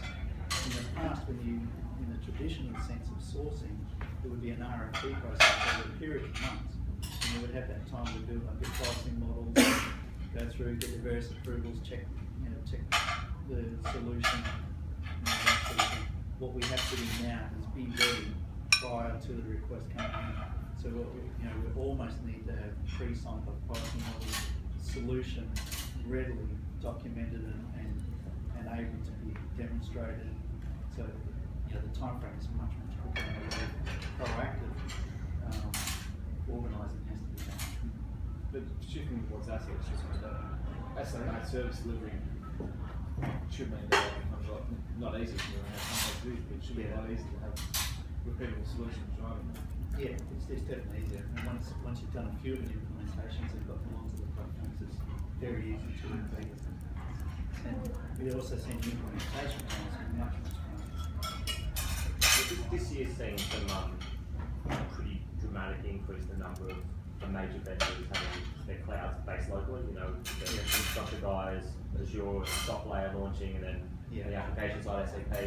in the past when you, in the traditional sense of sourcing, there would be an RFP process over a period of months. And you would have that time to build up your pricing models, go through, get the various approvals, check the solution, that sort of thing. What we have to do now is be ready prior to the request coming in. So we almost need to have pre-signed off pricing model solution readily documented and able to be demonstrated. So the time frame is much quicker and a very proactive organising has to be done. But shifting towards assets, asset service delivery should mean that it becomes not easy to have complex views, but it should be a lot easier to have repeatable solutions driving that. Yeah, it's definitely easier. And once you've done a few of the implementations and got them onto the platforms, it's very easy to repeat. And we also seen the implementation times are much faster. This year's seen some pretty dramatic increase in the number of the major vendors having their clouds based locally. You know, the infrastructure guys, Azure, SoftLayer launching, and then the application side, SAP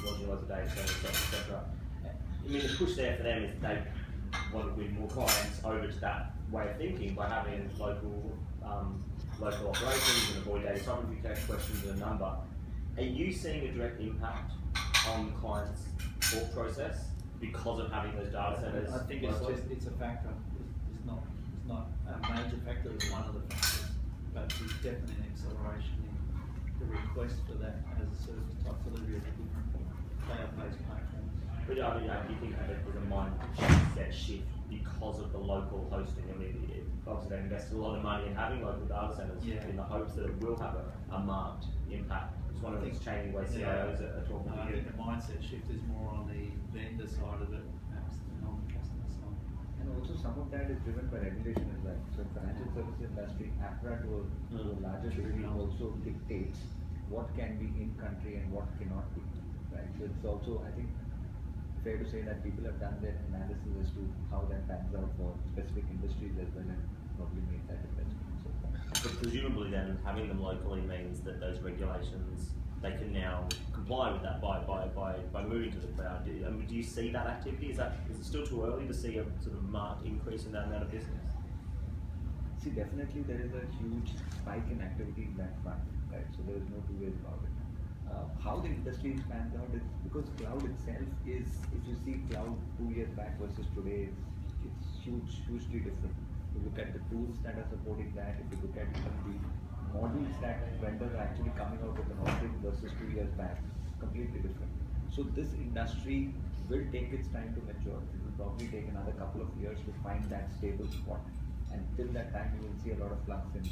launching loads of data centers, etc. I mean, the push there for them is they want to win more clients over to that way of thinking by having local operations and avoid data sovereignty questions and a number. Are you seeing a direct impact on the client's thought process because of having those data centers? I think it's a factor. It's not a major factor. It's one of the factors, but there's definitely an acceleration in the request for that as a service type delivery of the different cloud-based platforms. But I mean, do you think that there's a mindset shift because of the local hosting? I mean, obviously they invested a lot of money in having local data centers in the hopes that it will have a marked impact. It's one of these changing ways CIOs are talking I to you. think the mindset shift is more on the vendor side of it, perhaps than on the customer side. And also some of that is driven by regulation as well. So financial services industry, APRA to a larger degree also dictates what can be in country and what cannot be. Right. So it's also, I think, fair to say that people have done their analysis as to how that pans out for specific industries as well and probably made that investment. So But presumably then having them locally means that those regulations they can now comply with that by moving to the cloud. Do you see that activity? Is it still too early to see a sort of marked increase in that amount of business? See, definitely there is a huge spike in activity in that front, right? So there is no two ways about it. How the industry expands out is because cloud itself is, if you see cloud 2 years back versus today, it's hugely different. You look at the tools that are supporting that, if you look at even the models that vendors are actually coming out with an offering versus 2 years back, completely different. So this industry will take its time to mature. It will probably take another couple of years to find that stable spot. And till that time, you will see a lot of flux and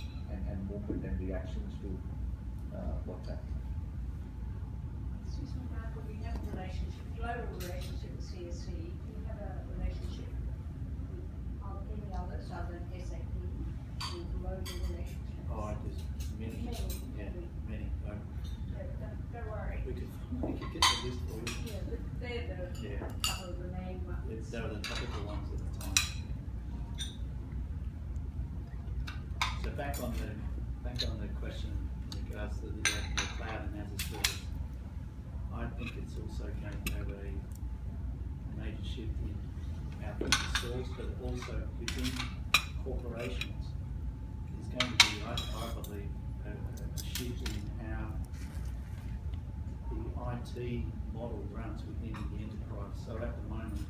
movement and reactions to what's happening. Excuse me, Michael, we have a relationship, global relationship with CSC. Do you have a relationship with any others other than SAP, or global relationship? Oh, there's many. Many. Don't worry. We could get the list for you. Yeah, but they're the couple of the main ones. They were the topical ones at the time. So back on the question in regards to the cloud and as a service, I think it's also going to have a major shift in how things are sourced, but also within corporations. There's going to be, I believe, a shift in how the IT model runs within the enterprise. So at the moment,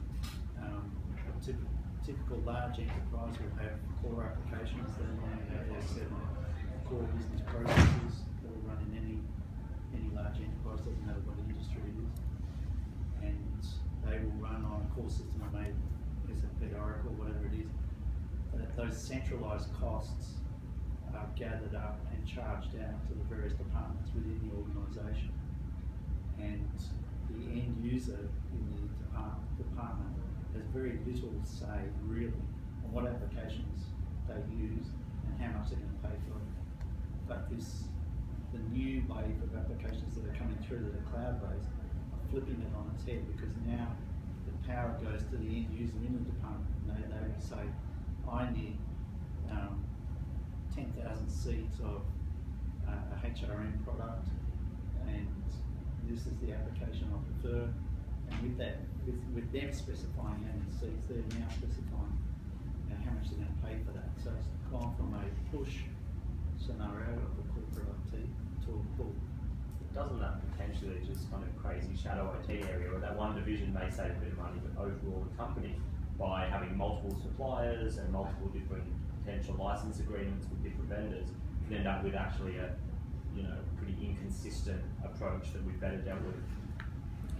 a typical large enterprise will have core applications that normally have their 7 core business processes that will run in any large enterprise, doesn't matter what industry it is. And they will run on a core system of maybe SAP, Oracle, whatever it is. Those centralized costs are gathered up and charged out to the various departments within the organisation. And the end user in the department has very little say really on what applications they use and how much they're going to pay for it. But the new wave of applications that are coming through that are cloud-based are flipping it on its head, because now the power goes to the end user in the department, and they will say, I need 10,000 seats of a HRM product, and this is the application I prefer. And with that, with them specifying how many seats, they're now specifying how much they're going to pay for that. So it's gone from a push scenario of a corporate IT to a pull. Doesn't that potentially just kind of crazy shadow IT area where that one division may save a bit of money, but overall the company, by having multiple suppliers and multiple different potential license agreements with different vendors, can end up with actually a pretty inconsistent approach that we've better dealt with.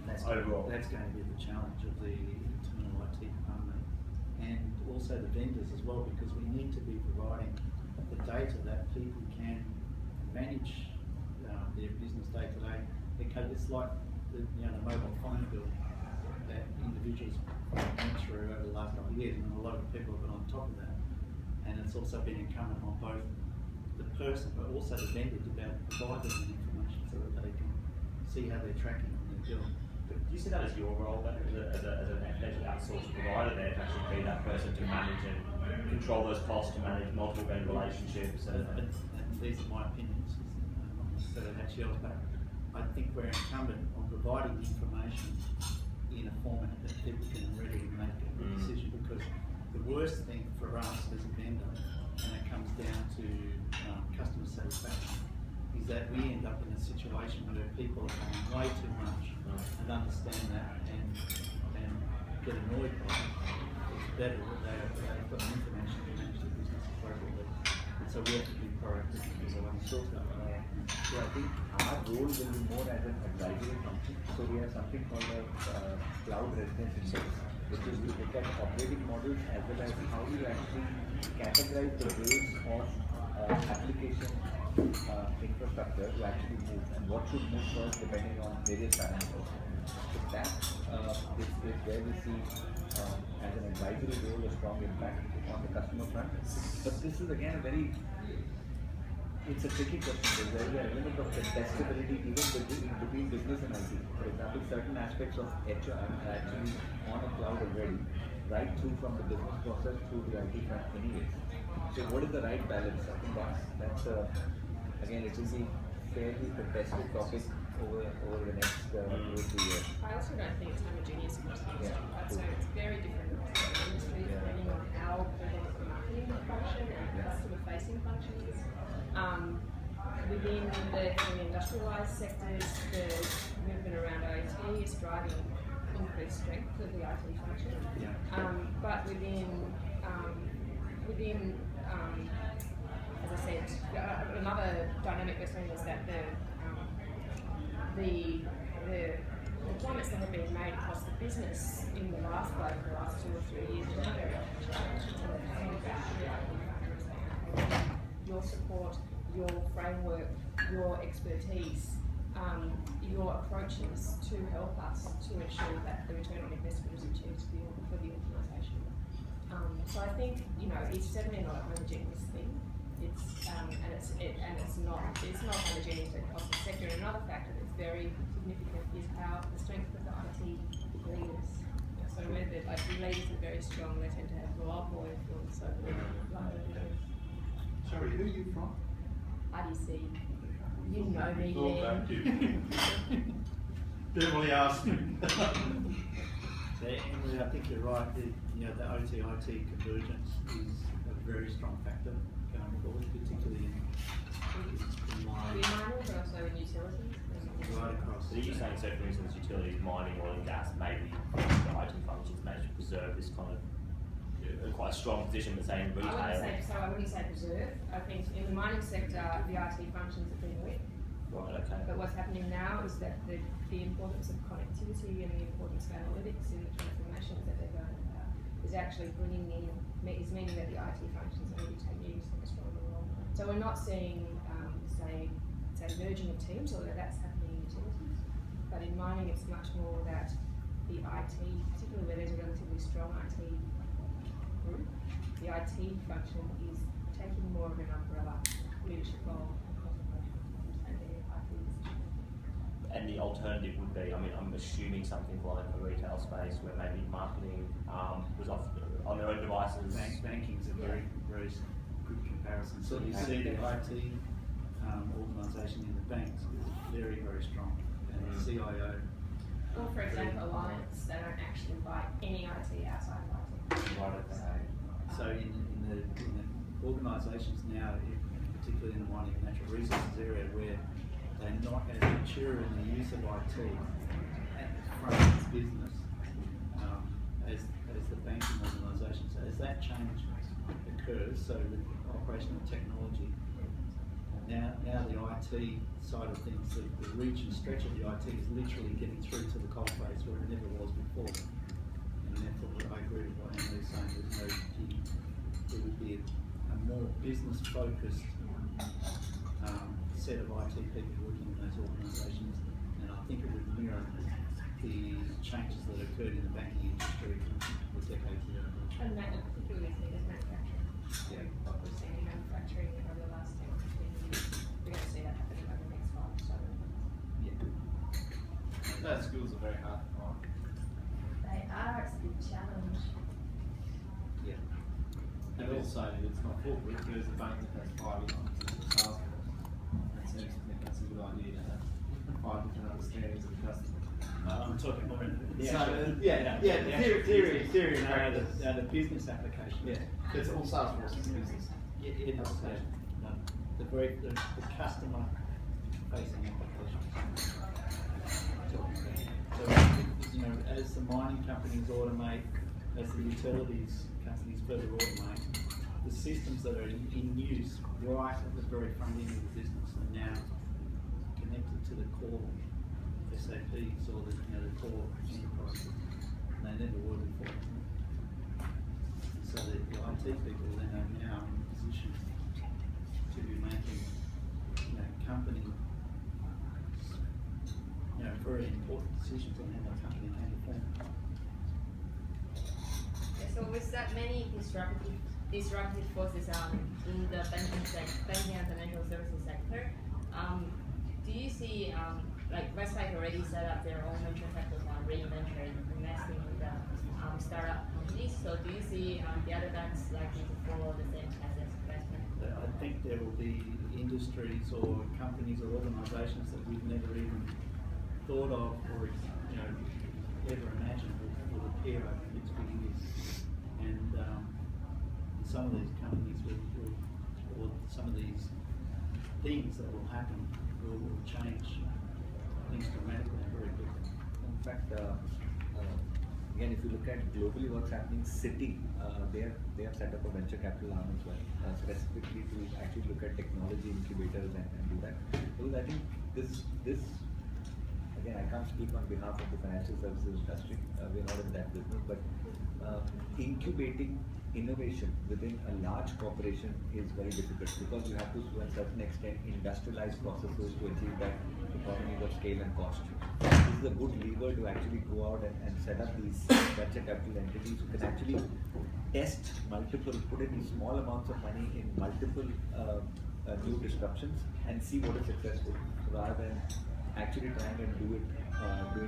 That's overall. That's going to be the challenge of the internal IT department, and also the vendors as well, because we need to be providing the data that people can manage their business day to day. It's like the mobile phone bill that individuals went through over the last couple of years, and a lot of people have been on top of that. And it's also been incumbent on both the person but also the vendor to be able to provide them the information so that they can see how they're tracking on their bill. Do you see that as your role then, as an potential outsourced provider there, to actually be that person to manage and control those costs, to manage multiple vendor relationships? And these are my opinions, not necessarily HCL's, but I think we're incumbent on providing the information in a format that people can readily make a good decision, because the worst thing for us as a vendor, and it comes down to customer satisfaction, is that we end up in a situation where people are paying way too much and understand that and get annoyed by it. It's better that they've got the information to manage the business appropriately. And so we have to be proactive in this one. So I think our role will be more as an advisory function. So we have something called a cloud readiness index, which is to look at operating models as well as how do you actually categorize the waves of application infrastructure to actually move, and what should move first depending on various parameters. So that is where we see as an advisory role a strong impact on the customer front. But this is again it's a tricky question. There is an element of contestability even between business and IT. For example, certain aspects of HR are actually on a cloud already, right through from the business process through the IT front anyways. So what is the right balance? I think that's again, it will be fairly contested topic over the next 2 or 3 years? I also don't think it's homogeneous across the industry, Yeah. right? So it's very different across the industry, depending on how the marketing function and customer facing functions. Within the industrialised sectors, the movement around OT is driving increased strength of the IT function. But within as I said, another dynamic we're seeing is that the deployments that have been made across the business in the last 2 or 3 years are very your support, your framework, your expertise, your approaches to help us to ensure that the return on investment is achieved for the organisation. So I think it's certainly not a homogeneous thing. It's not homogeneous across the sector. And another factor that's very significant is the strength of the IT leaders. So where the leaders are very strong, they tend to have reliable influence over the leaders. Sorry, who are you from? IDC. You know me, Thank Ian. you. Definitely asked me. Emily, I think you're right. The OT-IT convergence is a very strong factor going forward, particularly in mining. But also in utilities. Right across. So you're saying, so for instance, utilities, mining, oil and gas, maybe the IT functions manage to preserve this kind of quite a strong position, but saying retail. I wouldn't say preserve. I think in the mining sector, the IT functions have been weak. Right, okay. But what's happening now is that the importance of connectivity and the importance of analytics in the transformations that they're going about is actually meaning that the IT functions are really taking a stronger role. So we're not seeing, say merging of teams, although that's happening in utilities. But in mining, it's much more that the IT, particularly where there's a relatively strong IT group, the IT function is taking more of an umbrella leadership role across the functions and their IT decisions. And the alternative would be, I'm assuming something like a retail space where maybe marketing was on their own devices. Banking is a very, very good comparison. So you see the IT organisation in the banks is very, very strong. And the CIO. Or for example, Alliance, they don't actually buy any IT outside of IT. So in the organisations now, particularly in the mining and natural resources area, where they're not as mature in the use of IT at the front of its business as the banking organisation. So as that change occurs, so with operational technology, now the IT side of things, the reach and stretch of the IT is literally getting through to the coalface where it never was before. And therefore, I agree with what Emily's saying. There would be a more business-focused set of IT people working in those organisations, and I think it would mirror the changes that occurred in the banking industry a decade ago. And particularly as manufacturing. Yeah. What we're seeing in manufacturing over the last 10 or 15 years, we're going to see that happening over the next 5 or so. Yeah. Those skills are very hard to find. They are, it's a big challenge. Yeah. And also, it's not foolproof. There's a bank that has 5 lines of the task force. It seems to me that's a good idea to have 5 different understandings of the customer. I'm talking more in the theory and the business application. Yeah, it's all Salesforce is business. It is the customer facing application. So as the mining companies automate, as the utilities companies further automate, the systems that are in use right at the very front end of the business are now connected to the core SAPs or the core enterprises, and they never were before. So the IT people then are now in a position to be making company very important decisions on how the company can perform. So with that many disruptive forces in the banking and financial services sector, do you see Westpac already set up their own venture capital fund, reinventure, investing in the startup companies? So do you see the other banks likely to follow the same path as investment? I think there will be industries or companies or organisations that we've never even thought of or ever imagined will appear over the next few years. And some of these companies will, or some of these things that will happen will change things dramatically and very quickly. In fact, again, if you look at globally what's happening, Citi, they have set up a venture capital arm as well, specifically to actually look at technology incubators and do that. Because I think this again, I can't speak on behalf of the financial services industry. We're not in that business, but incubating innovation within a large corporation is very difficult because you have to, to a certain extent, industrialize processes to achieve that economies of scale and cost. This is a good lever to actually go out and set up these venture capital entities who can actually test multiple, put in small amounts of money in multiple new disruptions and see what is successful, rather than actually trying and doing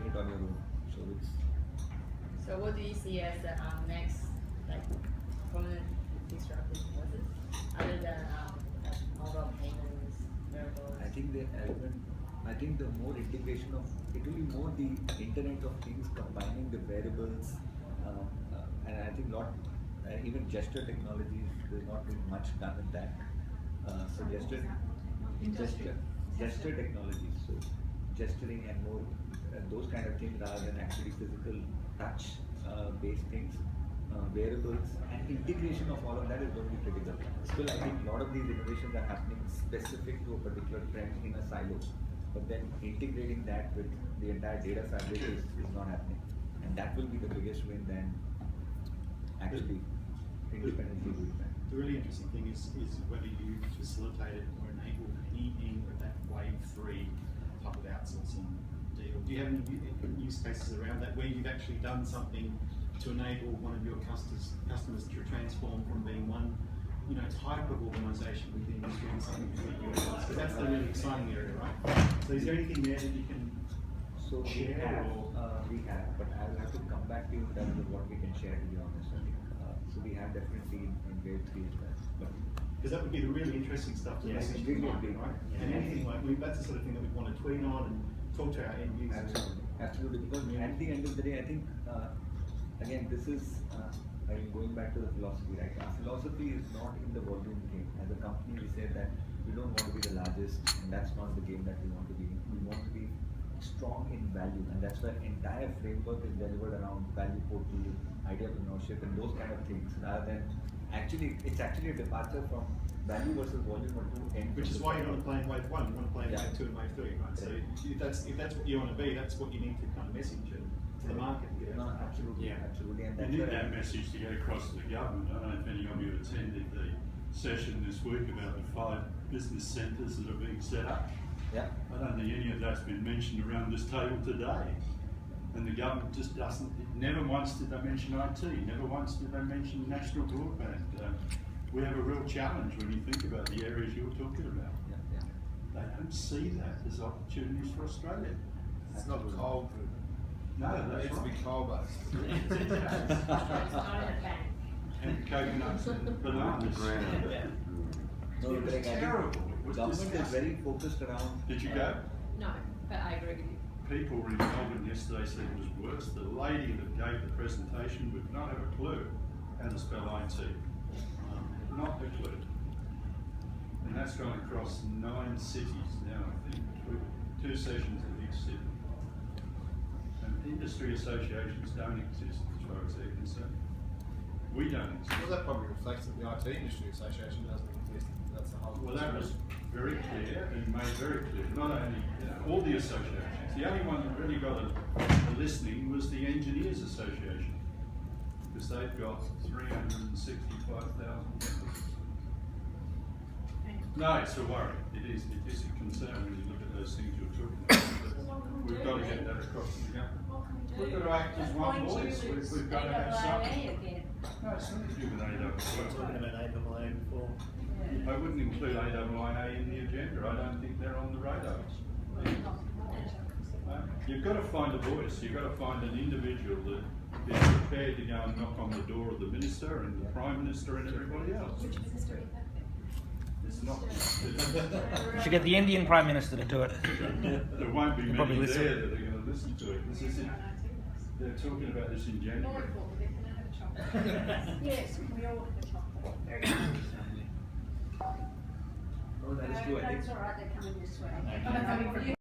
it on your own. So it's. So what do you see as the next prominent disruptive forces other than mobile payments, wearables? I think the more integration of it will be more the Internet of Things combining the wearables, and I think even gesture technologies. There's not been much done in that. So gesture technologies. So gesturing and more those kind of things rather than actually physical touch based things. Wearables and integration of all of that is going to be critical. Still, I think a lot of these innovations are happening specific to a particular trend in a silo, but then integrating that with the entire data fabric is not happening, and that will be the biggest win than actually independently doing that. The really interesting thing is whether you facilitated or enabled any of that wave 3 type of outsourcing deal. Do you have any use cases around that where you've actually done something to enable one of your customers to transform from being one type of organisation within doing something completely else? Because that's the really exciting area, right? So is there anything there that you can share? We have, but I will have to come back to you in terms of what we can share, to be honest. I think. So we have definitely in wave 3 as well. Because that would be the really interesting stuff to message to the market, right? And anything that's the sort of thing that we'd want to tweet on and talk to our end users. Absolutely. Because at the end of the day, I think again, this is going back to the philosophy, right? Our philosophy is not in the volume game. As a company, we say that we don't want to be the largest, and that's not the game that we want to be in. We want to be strong in value, and that's why entire framework is delivered around value portal, idea of ownership, and those kind of things, rather than it's actually a departure from value versus volume or two ends. Which is why you want to play in wave 1, you want to play in wave 2 and wave 3, right? So if that's what you want to be, that's what you need to kind of message to the market. No, absolutely, absolutely. And you need that message to get across to the government. I don't know if any of you attended the session this week about the 5 business centres that are being set up. Yeah. I don't think any of that's been mentioned around this table today. And the government just doesn't, never once did they mention IT, never once did they mention national broadband. We have a real challenge when you think about the areas you're talking about. They don't see that as opportunities for Australia. It's not coal driven. No, that's it's right. to be coal based. And coconuts and bananas. No, Greg, It's terrible. The government is very focused around. Did you go? No, but I agree with you. People in Melbourne yesterday said it was worse. The lady that gave the presentation would not have a clue how to spell IT. Not a clue. And that's gone across 9 cities now, I think. 2 sessions in each city. And industry associations don't exist as far as they're concerned. We don't exist. Well, that probably reflects that the IT industry association doesn't exist. That's the whole. Well, that was very clear and made very clear. Not only all the associations. The only one that really got a listening was the Engineers Association, because they've got 365,000 members. No, it's a worry. It is a concern when you look at those things you're talking about. But we've got to get that across to the government. We've got to act as one voice. We've got to have something. No, it's not to do with AWIA. Talking about AWIA before. I wouldn't include AWIA in the agenda. I don't think they're on the radar. You've got to find a voice. You've got to find an individual that is prepared to go and knock on the door of the minister and the Prime Minister and everybody else. Which minister is that? It's not. You should get the Indian Prime Minister to do it. There won't be many there that are going listen to it. This is it. They're talking about this in January. More important, they can have chocolate. Yes, we all want the chocolate. Very good. Oh, that is true, I think. That's all right, they're coming this way. Oh, they're coming from you.